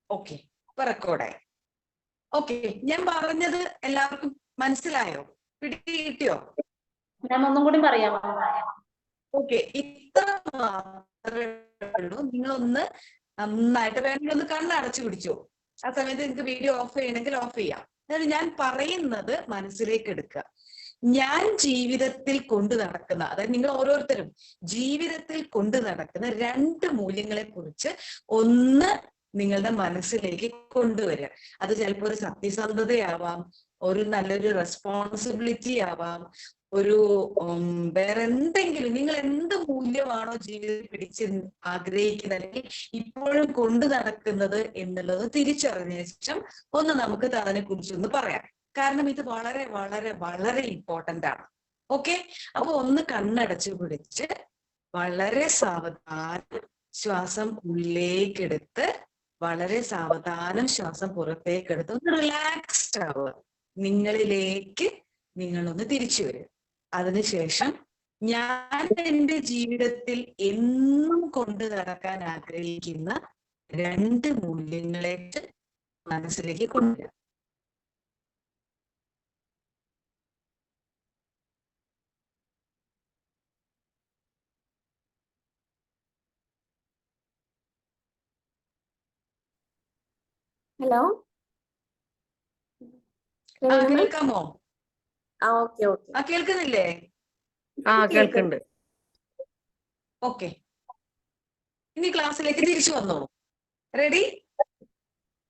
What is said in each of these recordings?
Okay, ഇപ്പൊ റെക്കോർഡായി. Okay, ഞാൻ പറഞ്ഞത് എല്ലാവർക്കും മനസ്സിലായോ? പിടികിട്ടിയോ? ഞാൻ ഒന്നും കൂടി പറയാമോ? ഓക്കെ, ഇത്ര മാത്രമേ ഉള്ളൂ. നിങ്ങളൊന്ന് നന്നായിട്ട് വേണമെങ്കിൽ ഒന്ന് കണ്ണടച്ചു പിടിച്ചോ. ആ സമയത്ത് നിങ്ങൾക്ക് വീഡിയോ ഓഫ് ചെയ്യണമെങ്കിൽ ഓഫ് ചെയ്യാം. അതായത് ഞാൻ പറയുന്നത് മനസ്സിലേക്ക് എടുക്കുക. ഞാൻ ജീവിതത്തിൽ കൊണ്ടു നടക്കുന്ന, അതായത് നിങ്ങൾ ഓരോരുത്തരും ജീവിതത്തിൽ കൊണ്ടു നടക്കുന്ന 2 മൂല്യങ്ങളെ കുറിച്ച് ഒന്ന് നിങ്ങളുടെ മനസ്സിലേക്ക് കൊണ്ടുവരിക. അത് ചിലപ്പോൾ ഒരു സത്യസന്ധതയാവാം, ഒരു നല്ലൊരു റെസ്പോൺസിബിലിറ്റി ആവാം, ഒരു വേറെ എന്തെങ്കിലും, നിങ്ങൾ എന്ത് മൂല്യമാണോ ജീവിതത്തിൽ പിടിച്ച് ആഗ്രഹിക്കുന്നത് അല്ലെങ്കിൽ ഇപ്പോഴും കൊണ്ടു നടക്കുന്നത് എന്നുള്ളത് തിരിച്ചറിഞ്ഞ ശേഷം ഒന്ന് നമുക്ക് അതിനെ കുറിച്ചൊന്ന് പറയാം. കാരണം ഇത് വളരെ വളരെ വളരെ ഇമ്പോർട്ടന്റ് ആണ്. ഓക്കെ, അപ്പൊ ഒന്ന് കണ്ണടച്ചു പിടിച്ച് വളരെ സാവധാനം ശ്വാസം ഉള്ളിലേക്കെടുത്ത് വളരെ സാവധാനം ശ്വാസം പുറത്തേക്കെടുത്ത് ഒന്ന് റിലാക്സ്ഡ് ആവുക. നിങ്ങളിലേക്ക് നിങ്ങളൊന്ന് തിരിച്ചു വരിക. അതിനുശേഷം ഞാൻ എൻ്റെ ജീവിതത്തിൽ എന്നും കൊണ്ടു നടക്കാൻ ആഗ്രഹിക്കുന്ന 2 മൂല്യങ്ങളേക്ക് മനസ്സിലേക്ക് കൊണ്ടുവരിക. ഹലോ, കേൾക്കാമോ? കേൾക്കുന്നില്ലേ? കേൾക്കുന്നുണ്ട്. ഓക്കെ, ഇനി ക്ലാസ്സിലേക്ക് തിരിച്ചു വന്നോ. റെഡി?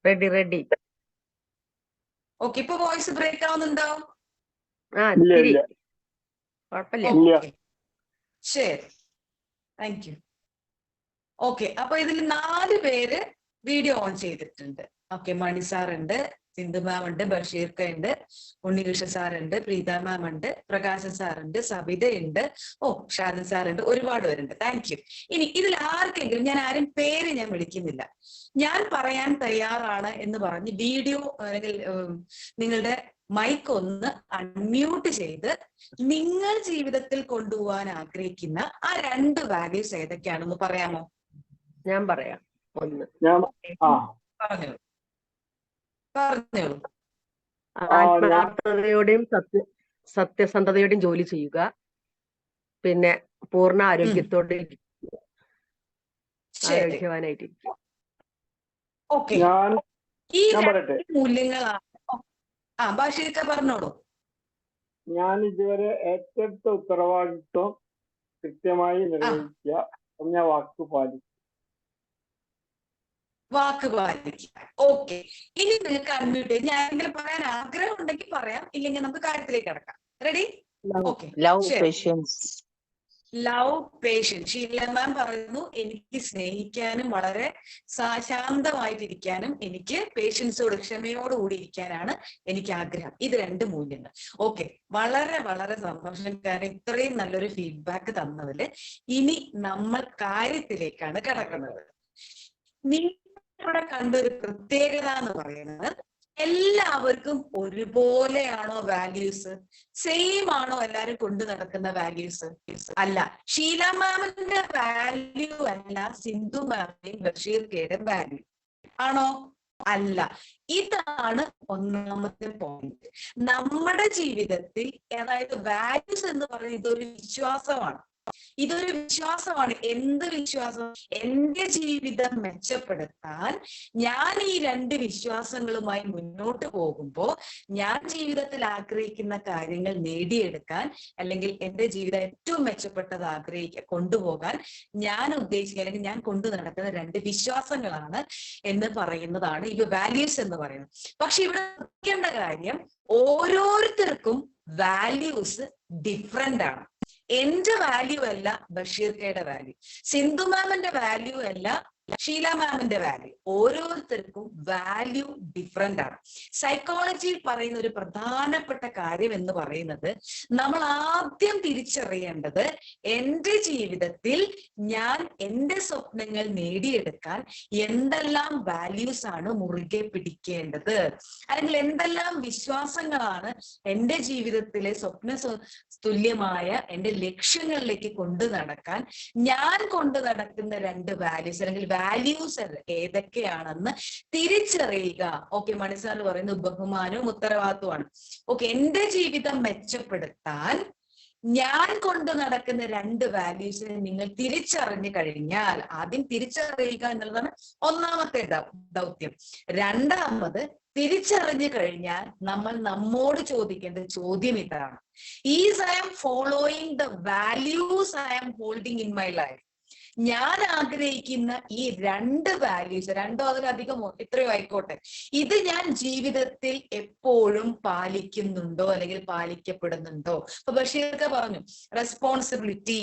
റെഡി. ഓക്കെ, ഇപ്പൊ വോയിസ് ബ്രേക്ക് ആവുന്നുണ്ടോ? ശരി, താങ്ക് യു. ഓക്കെ, അപ്പൊ ഇതിൽ 4 പേര് വീഡിയോ ഓൺ ചെയ്തിട്ടുണ്ട്. ഓക്കെ, മണി സാർ ഉണ്ട്, സിന്ധു മാം ഉണ്ട്, ബഷീർക്ക ഉണ്ട്, ഉണ്ണികൃഷ്ണ സാർ ഉണ്ട്, പ്രീത മാം ഉണ്ട്, പ്രകാശൻ സാർ ഉണ്ട്, സബിത ഉണ്ട്, ഷാദൻ സാർ ഉണ്ട്, ഒരുപാട് പേരുണ്ട്. Thank you. ഇനി ഇതിൽ ആർക്കെങ്കിലും, ഞാൻ ആരും പേര് ഞാൻ വിളിക്കുന്നില്ല, ഞാൻ പറയാൻ തയ്യാറാണ് എന്ന് പറഞ്ഞ് വീഡിയോ അല്ലെങ്കിൽ നിങ്ങളുടെ മൈക്ക് ഒന്ന് അൺമ്യൂട്ട് ചെയ്ത് നിങ്ങൾ ജീവിതത്തിൽ കൊണ്ടുപോകാൻ ആഗ്രഹിക്കുന്ന ആ 2 വാല്യൂസ് ഏതൊക്കെയാണെന്ന് പറയാമോ? ഞാൻ പറയാം. പറഞ്ഞോളൂ. ആത്മാർത്ഥതയോടെയും സത്യസന്ധതയോടെയും ജോലി ചെയ്യുക, പിന്നെ പൂർണ്ണ ആരോഗ്യത്തോടെ ആരോഗ്യവാനായിട്ടിരിക്കുക. ഓക്കെ, ഈ 2 മൂല്യങ്ങളാണ്. ബഷീർക്ക പറഞ്ഞോളൂ. ഞാൻ ഇതുവരെ ഏറ്റെടുത്ത ഉത്തരവാദിത്വം കൃത്യമായി നിർവഹിക്കുക, പറഞ്ഞ വാക്ക് പാലിക്കുക. ഓക്കെ, ഇനി നിങ്ങൾക്ക് അൺമ്യൂട്ട് ചെയ്ത് ഞാൻ എന്തെങ്കിലും പറയാൻ ആഗ്രഹം ഉണ്ടെങ്കിൽ പറയാം, ഇല്ലെങ്കിൽ നമുക്ക് കാര്യത്തിലേക്ക് കടക്കാം. Ready? Okay, love patience. Sheela ma'am പറയുന്നു, എനിക്ക് സ്നേഹിക്കാനും വളരെ ശാന്തമായിട്ടിരിക്കാനും എനിക്ക് പേഷ്യൻസോട് ക്ഷമയോടുകൂടി ഇരിക്കാനാണ് എനിക്ക് ആഗ്രഹം. ഇത് 2 മൂല്യങ്ങൾ. ഓക്കെ, വളരെ വളരെ സന്തോഷം. കാരണം ഇത്രയും നല്ലൊരു ഫീഡ്ബാക്ക് തന്നതില് ഇനി നമ്മൾ കാര്യത്തിലേക്കാണ് കിടക്കുന്നത്. നിങ്ങളിവിടെ കണ്ടൊരു പ്രത്യേകത എന്ന് പറയുന്നത്, എല്ലാവർക്കും ഒരുപോലെയാണോ വാല്യൂസ്? സെയിം ആണോ എല്ലാരും കൊണ്ടു നടക്കുന്ന വാല്യൂസ്? അല്ല. ഷീല മാമിന്റെ വാല്യൂ അല്ല സിന്ധു മാമിന്റെയും ബഷീർക്കയുടെ വാല്യൂ ആണോ? അല്ല. ഇതാണ് ഒന്നാമത്തെ പോയിന്റ്. നമ്മുടെ ജീവിതത്തിൽ, അതായത് വാല്യൂസ് എന്ന് പറയുന്നത് ഇതൊരു വിശ്വാസമാണ്. ഇതൊരു വിശ്വാസമാണ്. എന്ത് വിശ്വാസം? എന്റെ ജീവിതം മെച്ചപ്പെടുത്താൻ ഞാൻ ഈ 2 വിശ്വാസങ്ങളുമായി മുന്നോട്ട് പോകുമ്പോൾ ഞാൻ ജീവിതത്തിൽ ആഗ്രഹിക്കുന്ന കാര്യങ്ങൾ നേടിയെടുക്കാൻ, അല്ലെങ്കിൽ എന്റെ ജീവിതം ഏറ്റവും മെച്ചപ്പെട്ടത് കൊണ്ടുപോകാൻ ഞാൻ ഉദ്ദേശിക്കുക അല്ലെങ്കിൽ ഞാൻ കൊണ്ടു നടക്കുന്ന 2 വിശ്വാസങ്ങളാണ് എന്ന് പറയുന്നതാണ് ഈ വാല്യൂസ് എന്ന് പറയുന്നത്. പക്ഷെ ഇവിടെ ശ്രദ്ധിക്കേണ്ട കാര്യം, ഓരോരുത്തർക്കും വാല്യൂസ് ഡിഫറെന്റ് ആണ്. എന്റെ വാല്യൂ അല്ല ബഷീർക്കയുടെ വാല്യൂ, സിന്ധു മാമിന്റെ വാല്യൂ അല്ല ഷീല മാമിന്റെ വാല്യൂ. ഓരോരുത്തർക്കും വാല്യൂ ഡിഫറെന്റ് ആണ്. സൈക്കോളജിയിൽ പറയുന്ന ഒരു പ്രധാനപ്പെട്ട കാര്യം എന്ന് പറയുന്നത്, നമ്മൾ ആദ്യം തിരിച്ചറിയേണ്ടത് എന്റെ ജീവിതത്തിൽ ഞാൻ എന്റെ സ്വപ്നങ്ങൾ നേടിയെടുക്കാൻ എന്തെല്ലാം വാല്യൂസ് ആണ് മുറുകെ പിടിക്കേണ്ടത്, അല്ലെങ്കിൽ എന്തെല്ലാം വിശ്വാസങ്ങളാണ് എന്റെ ജീവിതത്തിലെ സ്വപ്ന തുല്യമായ എന്റെ ലക്ഷ്യങ്ങളിലേക്ക് കൊണ്ടു നടക്കാൻ ഞാൻ കൊണ്ടു നടക്കുന്ന 2 വാല്യൂസ് അല്ലെങ്കിൽ വാല്യൂസ് ഏതൊക്കെയാണെന്ന് തിരിച്ചറിയുക. ഓക്കെ, മണിസാർ പറയുന്നത് ബഹുമാനവും ഉത്തരവാദിത്വമാണ്. ഓക്കെ, എന്റെ ജീവിതം മെച്ചപ്പെടുത്താൻ ഞാൻ കൊണ്ടു നടക്കുന്ന 2 വാല്യൂസിനെ നിങ്ങൾ തിരിച്ചറിഞ്ഞു കഴിഞ്ഞാൽ, ആദ്യം തിരിച്ചറിയുക എന്നുള്ളതാണ് ഒന്നാമത്തെ ദൗത്യം. രണ്ടാമത്, തിരിച്ചറിഞ്ഞു കഴിഞ്ഞാൽ നമ്മൾ നമ്മോട് ചോദിക്കേണ്ട ചോദ്യം ഇതാണ്: is I am following the values I am holding in my life? ഞാൻ ആഗ്രഹിക്കുന്ന ഈ 2 വാല്യൂസ്, 2 അതിലധികമോ എത്രയോ ആയിക്കോട്ടെ, ഇത് ഞാൻ ജീവിതത്തിൽ എപ്പോഴും പാലിക്കുന്നുണ്ടോ അല്ലെങ്കിൽ പാലിക്കപ്പെടുന്നുണ്ടോ? ഇപ്പൊ ബഷീർക്ക് പറഞ്ഞു റെസ്പോൺസിബിലിറ്റി,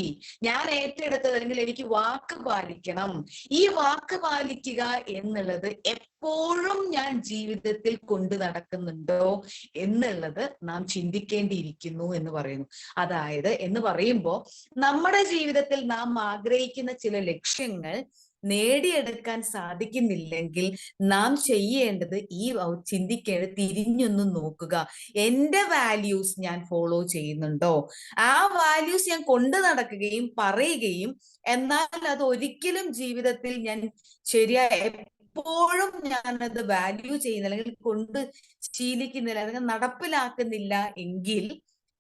ഞാൻ ഏറ്റെടുത്തത് അല്ലെങ്കിൽ എനിക്ക് വാക്ക് പാലിക്കണം. ഈ വാക്ക് പാലിക്കുക എന്നുള്ളത് എപ്പോഴും ഞാൻ ജീവിതത്തിൽ കൊണ്ടു നടക്കുന്നുണ്ടോ എന്നുള്ളത് നാം ചിന്തിക്കേണ്ടിയിരിക്കുന്നു എന്ന് പറയുന്നു. അതായത് എന്ന് പറയുമ്പോൾ നമ്മുടെ ജീവിതത്തിൽ നാം ആഗ്രഹിക്കുന്ന ചില ലക്ഷ്യങ്ങൾ നേടിയെടുക്കാൻ സാധിക്കുന്നില്ലെങ്കിൽ നാം ചെയ്യേണ്ടത് ചിന്തിക്കേണ്ടത് തിരിഞ്ഞൊന്ന് നോക്കുക. എന്റെ വാല്യൂസ് ഞാൻ ഫോളോ ചെയ്യുന്നുണ്ടോ? ആ വാല്യൂസ് ഞാൻ കൊണ്ടു നടക്കുകയും പറയുകയും എന്നാൽ അത് ഒരിക്കലും ജീവിതത്തിൽ ഞാൻ എപ്പോഴും ഞാനത് വാല്യൂ ചെയ്യുന്നില്ല അല്ലെങ്കിൽ കൊണ്ട് ശീലിക്കുന്നില്ല അല്ലെങ്കിൽ നടപ്പിലാക്കുന്നില്ല എങ്കിൽ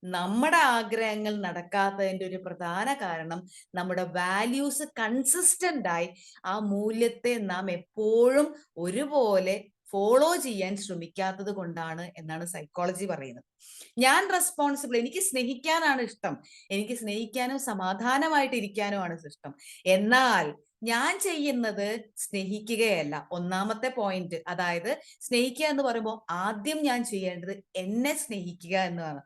നമ്മുടെ ആഗ്രഹങ്ങൾ നടക്കാത്തതിന്റെ ഒരു പ്രധാന കാരണം നമ്മുടെ വാല്യൂസ് കൺസിസ്റ്റന്റ് ആയി ആ മൂല്യത്തെ നാം എപ്പോഴും ഒരുപോലെ ഫോളോ ചെയ്യാൻ ശ്രമിക്കാത്തത് കൊണ്ടാണ് എന്നാണ് സൈക്കോളജി പറയുന്നത്. ഞാൻ റെസ്പോൺസിബിൾ, എനിക്ക് സ്നേഹിക്കാനാണ് ഇഷ്ടം, എനിക്ക് സ്നേഹിക്കാനും സമാധാനമായിട്ട് ഇരിക്കാനുമാണ് ഇഷ്ടം. എന്നാൽ ഞാൻ ചെയ്യുന്നത് സ്നേഹിക്കുകയല്ല. ഒന്നാമത്തെ പോയിന്റ്, അതായത് സ്നേഹിക്കുക എന്ന് പറയുമ്പോൾ ആദ്യം ഞാൻ ചെയ്യേണ്ടത് എന്നെ സ്നേഹിക്കുക എന്നതാണ്.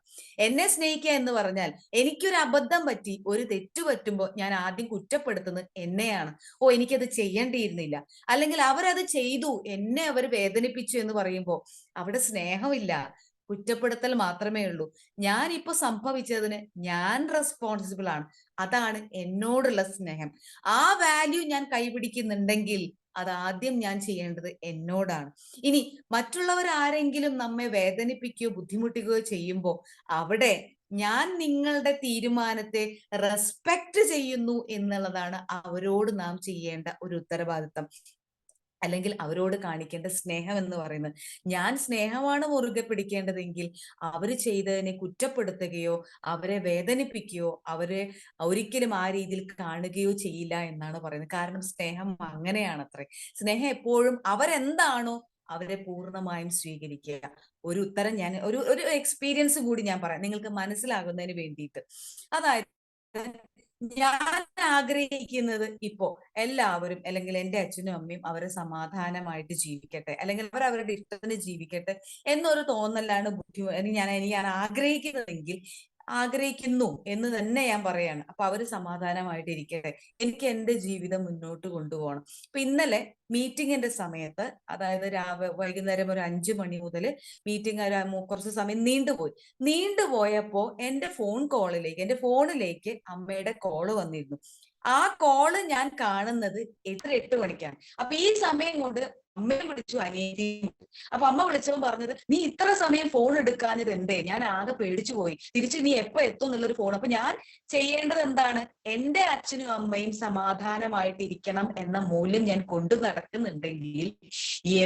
എന്നെ സ്നേഹിക്കുക എന്ന് പറഞ്ഞാൽ എനിക്കൊരു അബദ്ധം പറ്റി, ഒരു തെറ്റു പറ്റുമ്പോൾ ഞാൻ ആദ്യം കുറ്റപ്പെടുത്തുന്നത് എന്നെയാണ്. എനിക്കത് ചെയ്യേണ്ടിയിരുന്നില്ല, അല്ലെങ്കിൽ അവരത് ചെയ്തു, എന്നെ അവർ വേദനിപ്പിച്ചു എന്ന് പറയുമ്പോൾ അവിടെ സ്നേഹമില്ല, കുറ്റപ്പെടുത്തൽ മാത്രമേ ഉള്ളൂ. ഞാൻ ഇപ്പൊ സംഭവിച്ചതിന് ഞാൻ റെസ്പോൺസിബിൾ ആണ്. അതാണ് എന്നോടുള്ള സ്നേഹം. ആ വാല്യൂ ഞാൻ കൈപിടിക്കുന്നുണ്ടെങ്കിൽ അത് ആദ്യം ഞാൻ ചെയ്യേണ്ടത് എന്നോടാണ്. ഇനി മറ്റുള്ളവർ ആരെങ്കിലും നമ്മെ വേദനിപ്പിക്കുകയോ ബുദ്ധിമുട്ടിക്കുകയോ ചെയ്യുമ്പോൾ അവിടെ ഞാൻ നിങ്ങളുടെ തീരുമാനത്തെ റെസ്പെക്ട് ചെയ്യുന്നു എന്നുള്ളതാണ് അവരോട് നാം ചെയ്യേണ്ട ഒരു ഉത്തരവാദിത്തം, അല്ലെങ്കിൽ അവരോട് കാണിക്കേണ്ട സ്നേഹം എന്ന് പറയുന്നത്. ഞാൻ സ്നേഹമാണ് മുറുകെ പിടിക്കേണ്ടതെങ്കിൽ അവർ ചെയ്തതിനെ കുറ്റപ്പെടുത്തുകയോ അവരെ വേദനിപ്പിക്കുകയോ അവരെ ഒരിക്കലും ആ രീതിയിൽ കാണുകയോ ചെയ്യില്ല എന്നാണ് പറയുന്നത്. കാരണം സ്നേഹം അങ്ങനെയാണത്രേ. സ്നേഹം എപ്പോഴും അവരെന്താണോ അവരെ പൂർണ്ണമായും സ്വീകരിക്കുക. ഒരു ഉത്തരം ഞാൻ ഒരു എക്സ്പീരിയൻസ് കൂടി ഞാൻ പറയാം നിങ്ങൾക്ക് മനസ്സിലാകുന്നതിന് വേണ്ടിയിട്ട്. അതായത് ഞാൻ ആഗ്രഹിക്കുന്നത് ഇപ്പോ എല്ലാവരും അല്ലെങ്കിൽ എൻ്റെ അച്ഛനും അമ്മയും അവരെ സമാധാനമായിട്ട് ജീവിക്കട്ടെ, അല്ലെങ്കിൽ അവർ അവരുടെ ഇഷ്ടത്തിന് ജീവിക്കട്ടെ എന്നൊരു തോന്നലാണ് ഞാൻ ആഗ്രഹിക്കുന്നു എന്ന് തന്നെ ഞാൻ പറയാണ്. അപ്പൊ അവര് സമാധാനമായിട്ട് ഇരിക്കട്ടെ, എനിക്ക് എൻ്റെ ജീവിതം മുന്നോട്ട് കൊണ്ടുപോകണം. അപ്പൊ ഇന്നലെ മീറ്റിങ്ങിന്റെ സമയത്ത്, അതായത് വൈകുന്നേരം ഒരു 5 മണി മുതൽ മീറ്റിംഗ് കുറച്ച് സമയം നീണ്ടുപോയപ്പോ എൻ്റെ ഫോണിലേക്ക് അമ്മയുടെ കോള് വന്നിരുന്നു. ആ കോള് ഞാൻ കാണുന്നത് 8 മണിക്കാണ്. അപ്പൊ ഈ സമയം കൊണ്ട് അമ്മയെ വിളിച്ചു, അനിയത്തിയും. അപ്പൊ അമ്മ വിളിച്ചവൻ പറഞ്ഞത്, നീ ഇത്ര സമയം ഫോൺ എടുക്കാഞ്ഞത് എന്തേ? ഞാൻ ആകെ പേടിച്ചു പോയി, തിരിച്ച് നീ എപ്പോ എത്തും എന്നുള്ളൊരു ഫോൺ. അപ്പൊ ഞാൻ ചെയ്യേണ്ടത് എന്താണ്? എന്റെ അച്ഛനും അമ്മയും സമാധാനമായിട്ട് ഇരിക്കണം എന്ന മൂല്യം ഞാൻ കൊണ്ടു നടക്കുന്നുണ്ടെങ്കിൽ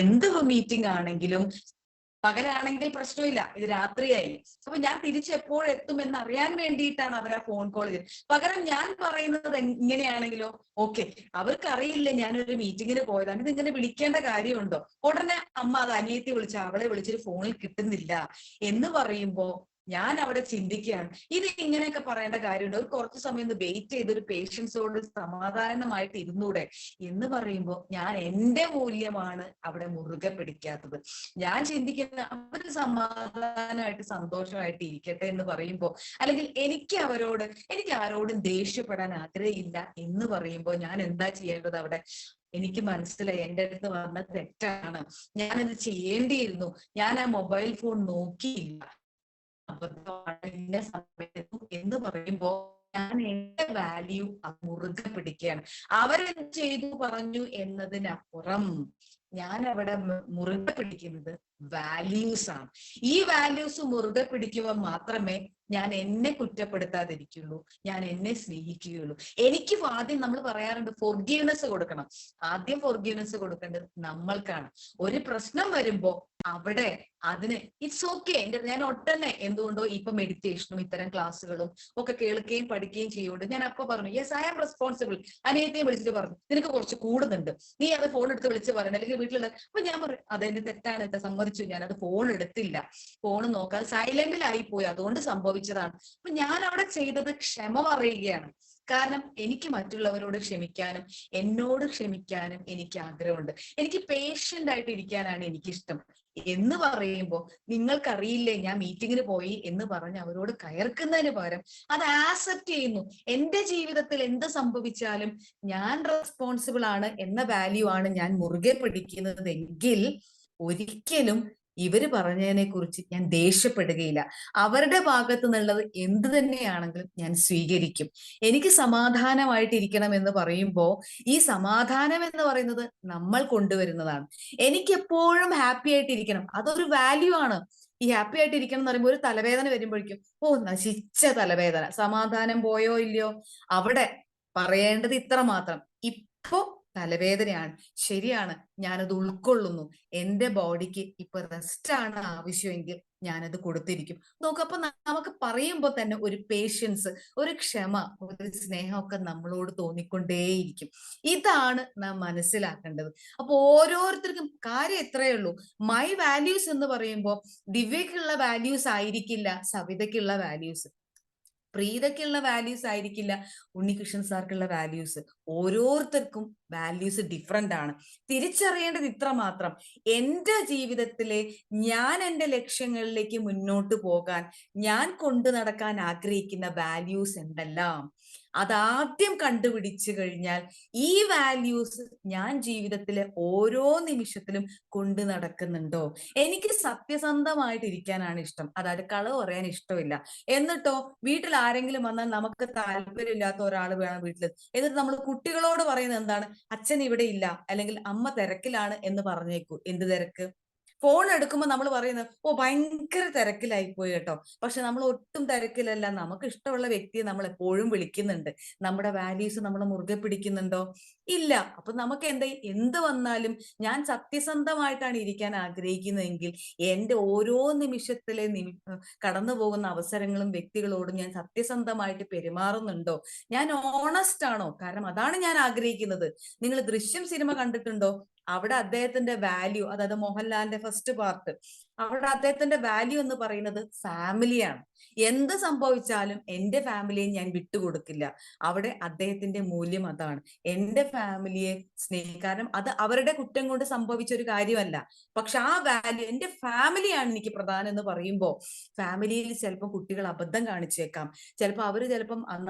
എന്ത് മീറ്റിംഗ് ആണെങ്കിലും, പകലാണെങ്കിൽ പ്രശ്നമില്ല, ഇത് രാത്രിയായി, അപ്പൊ ഞാൻ തിരിച്ചെപ്പോഴെത്തും എന്ന് അറിയാൻ വേണ്ടിയിട്ടാണ് അവർ ആ ഫോൺ കോൾ ചെയ്തത്. പകരം ഞാൻ പറയുന്നത് ഇങ്ങനെയാണെങ്കിലോ, ഓക്കെ, അവർക്കറിയില്ല ഞാനൊരു മീറ്റിങ്ങിന് പോയതാണ്, ഇത് ഇങ്ങനെ വിളിക്കേണ്ട കാര്യമുണ്ടോ? ഉടനെ അമ്മ അത് അനിയത്തി വിളിച്ച അവളെ വിളിച്ചൊരു ഫോണിൽ കിട്ടുന്നില്ല എന്ന് പറയുമ്പോ ഞാൻ അവിടെ ചിന്തിക്കുകയാണ്, ഇത് ഇങ്ങനെയൊക്കെ പറയേണ്ട കാര്യമുണ്ട്, ഒരു കുറച്ച് സമയം ഒന്ന് വെയിറ്റ് ചെയ്ത് ഒരു പേഷ്യൻസോട് സമാധാനമായിട്ട് ഇരുന്നൂടെ എന്ന് പറയുമ്പോൾ ഞാൻ എന്റെ മൂല്യമാണ് അവിടെ മുറുകെ പിടിക്കാത്തത്. ഞാൻ ചിന്തിക്കുന്ന അവര് സമാധാനമായിട്ട് സന്തോഷമായിട്ട് ഇരിക്കട്ടെ എന്ന് പറയുമ്പോൾ, അല്ലെങ്കിൽ എനിക്ക് ആരോടും ദേഷ്യപ്പെടാൻ ആഗ്രഹമില്ല എന്ന് പറയുമ്പോൾ ഞാൻ എന്താ ചെയ്യേണ്ടത്? അവിടെ എനിക്ക് മനസ്സിലായി എന്റെ അടുത്ത് വന്ന തെറ്റാണ്, ഞാനത് ചെയ്യേണ്ടിയിരുന്നു, ഞാൻ ആ മൊബൈൽ ഫോൺ നോക്കിയില്ല, അബദ്ധമാണ് ഇന്ന സമയത്തു എന്ന് പറയുമ്പോ ഞാൻ എന്റെ വാല്യൂ മുറുകെ പിടിക്കുകയാണ്. അവരെന്ത് ചെയ്തു പറഞ്ഞു എന്നതിനപ്പുറം ഞാൻ അവിടെ മുറുകെ പിടിക്കുന്നത് വാല്യൂസ് ആണ്. ഈ വാല്യൂസ് മുറുകെ പിടിക്കുമ്പോൾ മാത്രമേ ഞാൻ എന്നെ കുറ്റപ്പെടുത്താതിരിക്കുള്ളൂ, ഞാൻ എന്നെ സ്നേഹിക്കുകയുള്ളൂ. എനിക്ക് ആദ്യം നമ്മൾ പറയാറുണ്ട് ഫോർഗീവ്നെസ് കൊടുക്കണം. ആദ്യം ഫോർഗീവ്നെസ് കൊടുക്കേണ്ടത് നമ്മൾക്കാണ്. ഒരു പ്രശ്നം വരുമ്പോ അവിടെ അതിന് ഇറ്റ്സ് ഓക്കെ. ഞാൻ ഒട്ടന്നെ എന്തുകൊണ്ടോ ഇപ്പൊ മെഡിറ്റേഷനും ഇത്തരം ക്ലാസ്സുകളും ഒക്കെ കേൾക്കുകയും പഠിക്കുകയും ചെയ്യുന്നുണ്ട്. ഞാൻ അപ്പൊ പറഞ്ഞു യെസ് ഐ ആം റെസ്പോൺസിബിൾ. അനിയത്തിയെ വിളിച്ചിട്ട് പറഞ്ഞു നിനക്ക് കുറച്ച് കൂടുന്നുണ്ട്, നീ അത് ഫോൺ എടുത്ത് വിളിച്ച് പറയണം, അല്ലെങ്കിൽ വീട്ടിലുള്ള. അപ്പൊ ഞാൻ പറഞ്ഞു അതെന്റെ തെറ്റാണ്, സമ്മതിച്ചു, ഞാനത് ഫോൺ എടുത്തില്ല, ഫോൺ നോക്കാൻ സൈലന്റിലായി പോയി, അതുകൊണ്ട് സംഭവിച്ചതാണ്. അപ്പൊ ഞാൻ അവിടെ ചെയ്തത് ക്ഷമ പറയുകയാണ്. കാരണം എനിക്ക് മറ്റുള്ളവരോട് ക്ഷമിക്കാനും എന്നോട് ക്ഷമിക്കാനും എനിക്ക് ആഗ്രഹമുണ്ട്. എനിക്ക് പേഷ്യന്റ് ആയിട്ട് ഇരിക്കാനാണ് എനിക്കിഷ്ടം എന്ന് പറയുമ്പോൾ നിങ്ങൾക്കറിയില്ലേ ഞാൻ മീറ്റിങ്ങിന് പോയി എന്ന് പറഞ്ഞ് അവരോട് കയർക്കുന്നതിന് പകരം അത് ആക്സെപ്റ്റ് ചെയ്യുന്നു. എന്റെ ജീവിതത്തിൽ എന്ത് സംഭവിച്ചാലും ഞാൻ റെസ്പോൺസിബിൾ ആണ് എന്ന വാല്യൂ ആണ് ഞാൻ മുറുകെ പിടിക്കുന്നതെങ്കിൽ ഒരിക്കലും ഇവര് പറഞ്ഞതിനെ കുറിച്ച് ഞാൻ ദേഷ്യപ്പെടുകയില്ല. അവരുടെ ഭാഗത്തു നിന്നുള്ളത് എന്ത് തന്നെയാണെങ്കിലും ഞാൻ സ്വീകരിക്കും. എനിക്ക് സമാധാനമായിട്ടിരിക്കണം എന്ന് പറയുമ്പോൾ ഈ സമാധാനം എന്ന് പറയുന്നത് നമ്മൾ കൊണ്ടുവരുന്നതാണ്. എനിക്ക് എപ്പോഴും ഹാപ്പി ആയിട്ടിരിക്കണം, അതൊരു വാല്യൂ ആണ്. ഈ ഹാപ്പി ആയിട്ടിരിക്കണം എന്ന് പറയുമ്പോൾ ഒരു തലവേദന വരുമ്പോഴേക്കും നശിച്ച തലവേദന, സമാധാനം പോയോ ഇല്ലയോ, അവിടെ പറയേണ്ടത് ഇത്ര മാത്രം, ഇപ്പോ തലവേദനയാണ്, ശരിയാണ്, ഞാനത് ഉൾക്കൊള്ളുന്നു, എന്റെ ബോഡിക്ക് ഇപ്പൊ റെസ്റ്റ് ആണ് ആവശ്യമെങ്കിൽ ഞാനത് കൊടുത്തിരിക്കും. നോക്കപ്പോ നമുക്ക് പറയുമ്പോൾ തന്നെ ഒരു പേഷ്യൻസ്, ഒരു ക്ഷമ, ഒരു സ്നേഹമൊക്കെ നമ്മളോട് തോന്നിക്കൊണ്ടേയിരിക്കും. ഇതാണ് നാം മനസ്സിലാക്കേണ്ടത്. അപ്പൊ ഓരോരുത്തർക്കും കാര്യം എത്രയേ ഉള്ളൂ. മൈ വാല്യൂസ് എന്ന് പറയുമ്പോൾ ദിവ്യക്കുള്ള വാല്യൂസ് ആയിരിക്കില്ല സവിതയ്ക്കുള്ള വാല്യൂസ്, പ്രീതയ്ക്കുള്ള വാല്യൂസ് ആയിരിക്കില്ല ഉണ്ണികൃഷ്ണൻ സാർക്കുള്ള വാല്യൂസ്. ഓരോരുത്തർക്കും വാല്യൂസ് ഡിഫറെന്റ് ആണ്. തിരിച്ചറിയേണ്ടത് ഇത്ര മാത്രം, എന്റെ ജീവിതത്തിലെ ഞാൻ എന്റെ ലക്ഷ്യങ്ങളിലേക്ക് മുന്നോട്ട് പോകാൻ ഞാൻ കൊണ്ടു നടക്കാൻ ആഗ്രഹിക്കുന്ന വാല്യൂസ് എന്തെല്ലാം, അതാദ്യം കണ്ടുപിടിച്ചു കഴിഞ്ഞാൽ ഈ വാല്യൂസ് ഞാൻ ജീവിതത്തിലെ ഓരോ നിമിഷത്തിലും കൊണ്ടു നടക്കുന്നുണ്ടോ. എനിക്ക് സത്യസന്ധമായിട്ട് ഇരിക്കാനാണ് ഇഷ്ടം, അതായത് കളവ് പറയാൻ ഇഷ്ടമില്ല. എന്നിട്ടോ വീട്ടിൽ ആരെങ്കിലും വന്നാൽ നമുക്ക് താല്പര്യമില്ലാത്ത ഒരാൾ വേണം വീട്ടിൽ, എന്നിട്ട് നമ്മൾ കുട്ടികളോട് പറയുന്നത് എന്താണ്, അച്ഛൻ ഇവിടെ ഇല്ല അല്ലെങ്കിൽ അമ്മ തിരക്കിലാണ് എന്ന് പറഞ്ഞേക്കൂ. എന്ത് തിരക്ക്? ഫോൺ എടുക്കുമ്പോൾ നമ്മൾ പറയുന്നത് ഭയങ്കര തിരക്കിലായി പോയി കേട്ടോ. പക്ഷെ നമ്മൾ ഒട്ടും തിരക്കിലല്ല, നമുക്ക് ഇഷ്ടമുള്ള വ്യക്തിയെ നമ്മൾ എപ്പോഴും വിളിക്കുന്നുണ്ട്. നമ്മുടെ വാല്യൂസ് നമ്മൾ മുറുകെ പിടിക്കുന്നുണ്ടോ? ഇല്ല. അപ്പൊ നമുക്ക് എന്ത് വന്നാലും ഞാൻ സത്യസന്ധമായിട്ടാണ് ഇരിക്കാൻ ആഗ്രഹിക്കുന്നതെങ്കിൽ എന്റെ ഓരോ നിമിഷത്തിലെ കടന്നു പോകുന്ന അവസരങ്ങളും വ്യക്തികളോടും ഞാൻ സത്യസന്ധമായിട്ട് പെരുമാറുന്നുണ്ടോ, ഞാൻ ഓണസ്റ്റ് ആണോ? കാരണം അതാണ് ഞാൻ ആഗ്രഹിക്കുന്നത്. നിങ്ങൾ ദൃശ്യം സിനിമ കണ്ടിട്ടുണ്ടോ? അവിടെ അദ്ദേഹത്തിന്റെ വാല്യൂ, അതായത് മോഹൻലാലിന്റെ ഫസ്റ്റ് പാർട്ട്, അവിടെ അദ്ദേഹത്തിന്റെ വാല്യൂ എന്ന് പറയുന്നത് ഫാമിലിയാണ്. എന്ത് സംഭവിച്ചാലും എന്റെ ഫാമിലിയെ ഞാൻ വിട്ടുകൊടുക്കില്ല. അവിടെ അദ്ദേഹത്തിന്റെ മൂല്യം അതാണ്, എന്റെ ഫാമിലിയെ സ്നേഹിക്കാനും. അത് അവരുടെ കുറ്റം കൊണ്ട് സംഭവിച്ച ഒരു കാര്യമല്ല, പക്ഷെ ആ വാല്യൂ എന്റെ ഫാമിലിയാണ് എനിക്ക് പ്രധാനം എന്ന് പറയുമ്പോൾ ഫാമിലിയിൽ ചിലപ്പോൾ കുട്ടികൾ അബദ്ധം കാണിച്ചേക്കാം, ചിലപ്പോൾ അവര്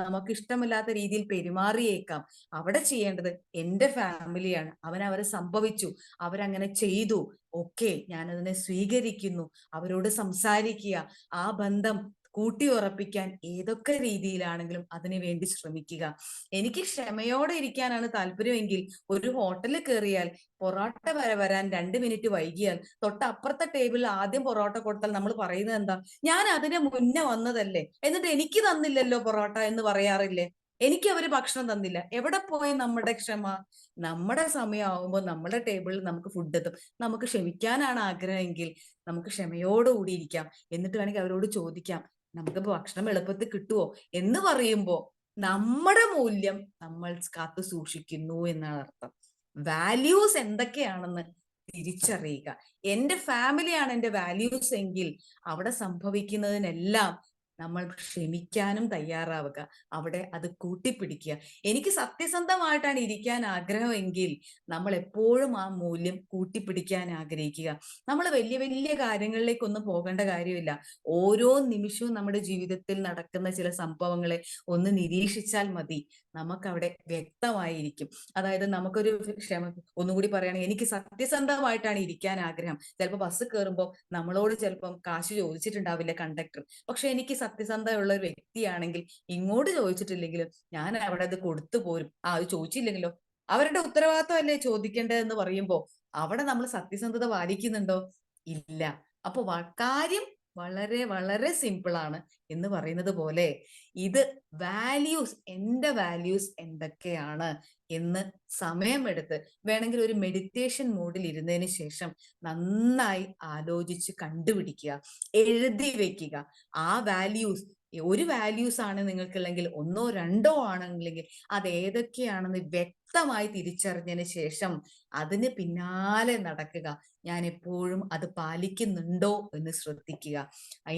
നമുക്ക് ഇഷ്ടമില്ലാത്ത രീതിയിൽ പെരുമാറിയേക്കാം. അവിടെ ചെയ്യേണ്ടത് എന്റെ ഫാമിലിയാണ്, അവരെ സംഭവിച്ചു, അവരങ്ങനെ ചെയ്തു, ഓക്കെ, ഞാനതിനെ സ്വീകരിക്കുന്നു, അവരോട് സംസാരിക്കുക, ആ ബന്ധം കൂട്ടിയുറപ്പിക്കാൻ ഏതൊക്കെ രീതിയിലാണെങ്കിലും അതിനു വേണ്ടി ശ്രമിക്കുക. എനിക്ക് ക്ഷമയോടെ ഇരിക്കാനാണ് താല്പര്യമെങ്കിൽ ഒരു ഹോട്ടലിൽ കയറിയാൽ പൊറോട്ട വരാൻ 2 മിനിറ്റ് വൈകിയാൽ തൊട്ടപ്പുറത്തെ ടേബിളിൽ ആദ്യം പൊറോട്ട കൊടുത്താൽ നമ്മൾ പറയുന്നത് എന്താ, ഞാൻ അതിന് മുന്നേ വന്നതല്ലേ, എന്നിട്ട് എനിക്ക് തന്നില്ലല്ലോ പൊറോട്ട എന്ന് പറയാറില്ലേ? എനിക്ക് അവര് ഭക്ഷണം തന്നില്ല. എവിടെ പോയി നമ്മുടെ ക്ഷമ? നമ്മുടെ സമയമാകുമ്പോൾ നമ്മുടെ ടേബിളിൽ നമുക്ക് ഫുഡ് എത്തും. നമുക്ക് ക്ഷമിക്കാനാണ് ആഗ്രഹമെങ്കിൽ നമുക്ക് ക്ഷമയോടുകൂടി ഇരിക്കാം. എന്നിട്ട് വേണമെങ്കിൽ അവരോട് ചോദിക്കാം, നമുക്ക് ഭക്ഷണം എളുപ്പത്തിൽ കിട്ടുമോ എന്ന് പറയുമ്പോൾ നമ്മുടെ മൂല്യം നമ്മൾ കാത്തു സൂക്ഷിക്കുന്നു എന്നാണ് അർത്ഥം. വാല്യൂസ് എന്തൊക്കെയാണെന്ന് തിരിച്ചറിയുക. എന്റെ ഫാമിലിയാണ് എന്റെ വാല്യൂസ് എങ്കിൽ അവിടെ സംഭവിക്കുന്നതിനെല്ലാം നമ്മൾ ക്ഷമിക്കാനും തയ്യാറാവുക, അവിടെ അത് കൂട്ടിപ്പിടിക്കുക. എനിക്ക് സത്യസന്ധമായിട്ടാണ് ഇരിക്കാൻ ആഗ്രഹമെങ്കിൽ നമ്മൾ എപ്പോഴും ആ മൂല്യം കൂട്ടിപ്പിടിക്കാൻ ആഗ്രഹിക്കുക. നമ്മൾ വലിയ വലിയ കാര്യങ്ങളിലേക്കൊന്നും പോകേണ്ട കാര്യമില്ല. ഓരോ നിമിഷവും നമ്മുടെ ജീവിതത്തിൽ നടക്കുന്ന ചില സംഭവങ്ങളെ ഒന്ന് നിരീക്ഷിച്ചാൽ മതി, നമുക്കവിടെ വ്യക്തമായിരിക്കും. അതായത് നമുക്കൊരു ഒന്നുകൂടി പറയുകയാണെങ്കിൽ, എനിക്ക് സത്യസന്ധമായിട്ടാണ് ഇരിക്കാൻ ആഗ്രഹം. ചിലപ്പോൾ ബസ് കയറുമ്പോൾ നമ്മളോട് ചിലപ്പം കാശ് ചോദിച്ചിട്ടുണ്ടാവില്ല കണ്ടക്ടർ, പക്ഷെ എനിക്ക് സത്യസന്ധയുള്ള ഒരു വ്യക്തിയാണെങ്കിൽ ഇങ്ങോട്ട് ചോദിച്ചിട്ടില്ലെങ്കിലും ഞാൻ അവിടെ അത് കൊടുത്തു പോരും. അത് ചോദിച്ചില്ലെങ്കിലോ, അവരുടെ ഉത്തരവാദിത്വമല്ലേ ചോദിക്കേണ്ടതെന്ന് പറയുമ്പോ അവിടെ നമ്മൾ സത്യസന്ധത പാലിക്കുന്നുണ്ടോ? ഇല്ല. അപ്പൊ കാര്യം വളരെ വളരെ സിമ്പിൾ ആണ് എന്ന് പറയുന്നത് പോലെ, ഇത് വാല്യൂസ്, എന്റെ വാല്യൂസ് എന്തൊക്കെയാണ് എന്ന് സമയമെടുത്ത് വേണമെങ്കിൽ ഒരു മെഡിറ്റേഷൻ മോഡിൽ ഇരുന്നതിന് ശേഷം നന്നായി ആലോചിച്ച് കണ്ടുപിടിക്കുക, എഴുതി വെക്കുക. ആ വാല്യൂസ്, ഒരു വാല്യൂസ് ആണ് നിങ്ങൾക്കുള്ളെങ്കിൽ, ഒന്നോ രണ്ടോ ആണെന്നുണ്ടെങ്കിൽ അത് ഏതൊക്കെയാണെന്ന് വ്യക്തമായി തിരിച്ചറിഞ്ഞതിന് ശേഷം അതിന് പിന്നാലെ നടക്കുക. ഞാൻ എപ്പോഴും അത് പാലിക്കുന്നുണ്ടോ എന്ന് ശ്രദ്ധിക്കുക.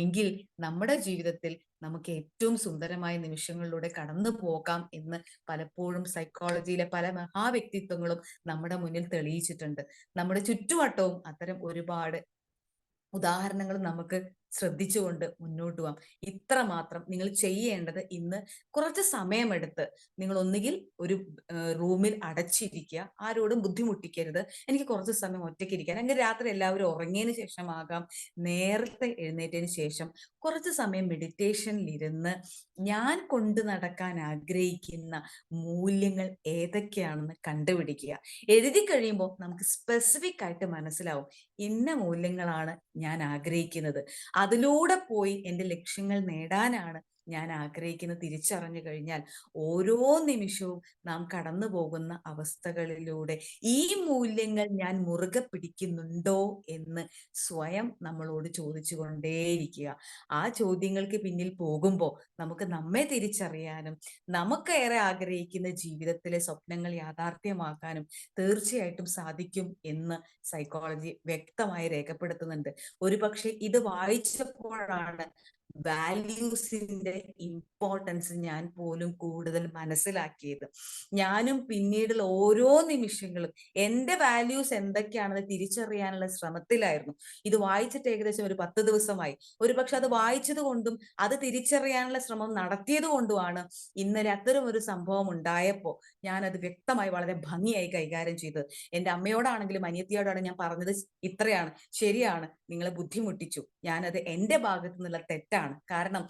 എങ്കിൽ നമ്മുടെ ജീവിതത്തിൽ നമുക്ക് ഏറ്റവും സുന്ദരമായ നിമിഷങ്ങളിലൂടെ കടന്നു പോകാം എന്ന് പലപ്പോഴും സൈക്കോളജിയിലെ പല മഹാവ്യക്തിത്വങ്ങളും നമ്മുടെ മുന്നിൽ തെളിയിച്ചിട്ടുണ്ട്. നമ്മുടെ ചുറ്റുവട്ടവും അത്തരം ഒരുപാട് ഉദാഹരണങ്ങൾ നമുക്ക് ശ്രദ്ധിച്ചുകൊണ്ട് മുന്നോട്ട് പോവാം. ഇത്ര മാത്രം നിങ്ങൾ ചെയ്യേണ്ടത്. ഇന്ന് കുറച്ച് സമയമെടുത്ത് നിങ്ങൾ ഒന്നുകിൽ ഒരു റൂമിൽ അടച്ചിരിക്കുക, ആരോടും ബുദ്ധിമുട്ടിക്കരുത്. എനിക്ക് കുറച്ച് സമയം ഒറ്റയ്ക്ക് ഇരിക്കാൻ, അല്ലെങ്കിൽ രാത്രി എല്ലാവരും ഉറങ്ങിയതിന് ശേഷമാകാം, നേരത്തെ എഴുന്നേറ്റതിന് ശേഷം കുറച്ച് സമയം മെഡിറ്റേഷനിലിരുന്ന് ഞാൻ കൊണ്ടു നടക്കാൻ ആഗ്രഹിക്കുന്ന മൂല്യങ്ങൾ ഏതൊക്കെയാണെന്ന് കണ്ടുപിടിക്കുക. എഴുതി കഴിയുമ്പോൾ നമുക്ക് സ്പെസിഫിക് ആയിട്ട് മനസ്സിലാവും, ഇന്ന മൂല്യങ്ങളാണ് ഞാൻ ആഗ്രഹിക്കുന്നത്, അതിലൂടെ പോയി എൻ്റെ ലക്ഷ്യങ്ങൾ നേടാനാണ് ഞാൻ ആഗ്രഹിക്കുന്നത് തിരിച്ചറിഞ്ഞു കഴിഞ്ഞാൽ ഓരോ നിമിഷവും നാം കടന്നു പോകുന്ന അവസ്ഥകളിലൂടെ ഈ മൂല്യങ്ങൾ ഞാൻ മുറുകെ പിടിക്കുന്നുണ്ടോ എന്ന് സ്വയം നമ്മളോട് ചോദിച്ചു കൊണ്ടേയിരിക്കുക. ആ ചോദ്യങ്ങൾക്ക് പിന്നിൽ പോകുമ്പോൾ നമുക്ക് നമ്മെ തിരിച്ചറിയാനും നമുക്കേറെ ആഗ്രഹിക്കുന്ന ജീവിതത്തിലെ സ്വപ്നങ്ങൾ യാഥാർത്ഥ്യമാക്കാനും തീർച്ചയായിട്ടും സാധിക്കും എന്ന് സൈക്കോളജി വ്യക്തമായി രേഖപ്പെടുത്തുന്നുണ്ട്. ഒരുപക്ഷെ ഇത് വായിച്ചപ്പോഴാണ് വാല്യൂസിന്റെ ഇമ്പോർട്ടൻസ് ഞാൻ പോലും കൂടുതൽ മനസ്സിലാക്കിയത്. ഞാനും പിന്നീടുള്ള ഓരോ നിമിഷങ്ങളും എൻ്റെ വാല്യൂസ് എന്തൊക്കെയാണെന്ന് തിരിച്ചറിയാനുള്ള ശ്രമത്തിലായിരുന്നു. ഇത് വായിച്ചിട്ട് ഏകദേശം ഒരു 10 ദിവസമായി. ഒരുപക്ഷെ അത് വായിച്ചത് കൊണ്ടും അത് തിരിച്ചറിയാനുള്ള ശ്രമം നടത്തിയത് കൊണ്ടുമാണ് ഇന്നലെ അത്തരം ഒരു സംഭവം ഉണ്ടായപ്പോൾ ഞാനത് വ്യക്തമായി വളരെ ഭംഗിയായി കൈകാര്യം ചെയ്തത്. എൻ്റെ അമ്മയോടാണെങ്കിലും അനിയത്തിയോടാണ് ഞാൻ പറഞ്ഞത് ഇത്രയാണ്, ശരിയാണ്, നിങ്ങളെ ബുദ്ധിമുട്ടിച്ചു, ഞാനത് എൻ്റെ ഭാഗത്തു നിന്നുള്ള തെറ്റാണ്. കാരണം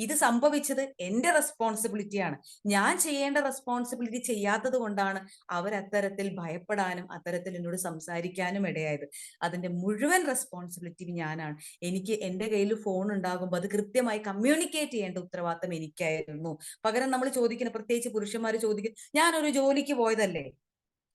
ഇത് സംഭവിച്ചത് എൻ്റെ റെസ്പോൺസിബിലിറ്റിയാണ്. ഞാൻ ചെയ്യേണ്ട റെസ്പോൺസിബിലിറ്റി ചെയ്യാത്തത് കൊണ്ടാണ് അവരത്തരത്തിൽ ഭയപ്പെടാനും അത്തരത്തിൽ എന്നോട് സംസാരിക്കാനും ഇടയായത്. അതിന്റെ മുഴുവൻ റെസ്പോൺസിബിലിറ്റി ഞാനാണ്. എനിക്ക് എൻ്റെ കയ്യിൽ ഫോൺ ഉണ്ടാകുമ്പോൾ അത് കൃത്യമായി കമ്മ്യൂണിക്കേറ്റ് ചെയ്യേണ്ട ഉത്തരവാദിത്തം എനിക്കായിരുന്നു. പകരം നമ്മൾ ചോദിക്കുന്ന, പ്രത്യേകിച്ച് പുരുഷന്മാർ ചോദിക്കും, ഞാനൊരു ജോലിക്ക് പോയതല്ലേ,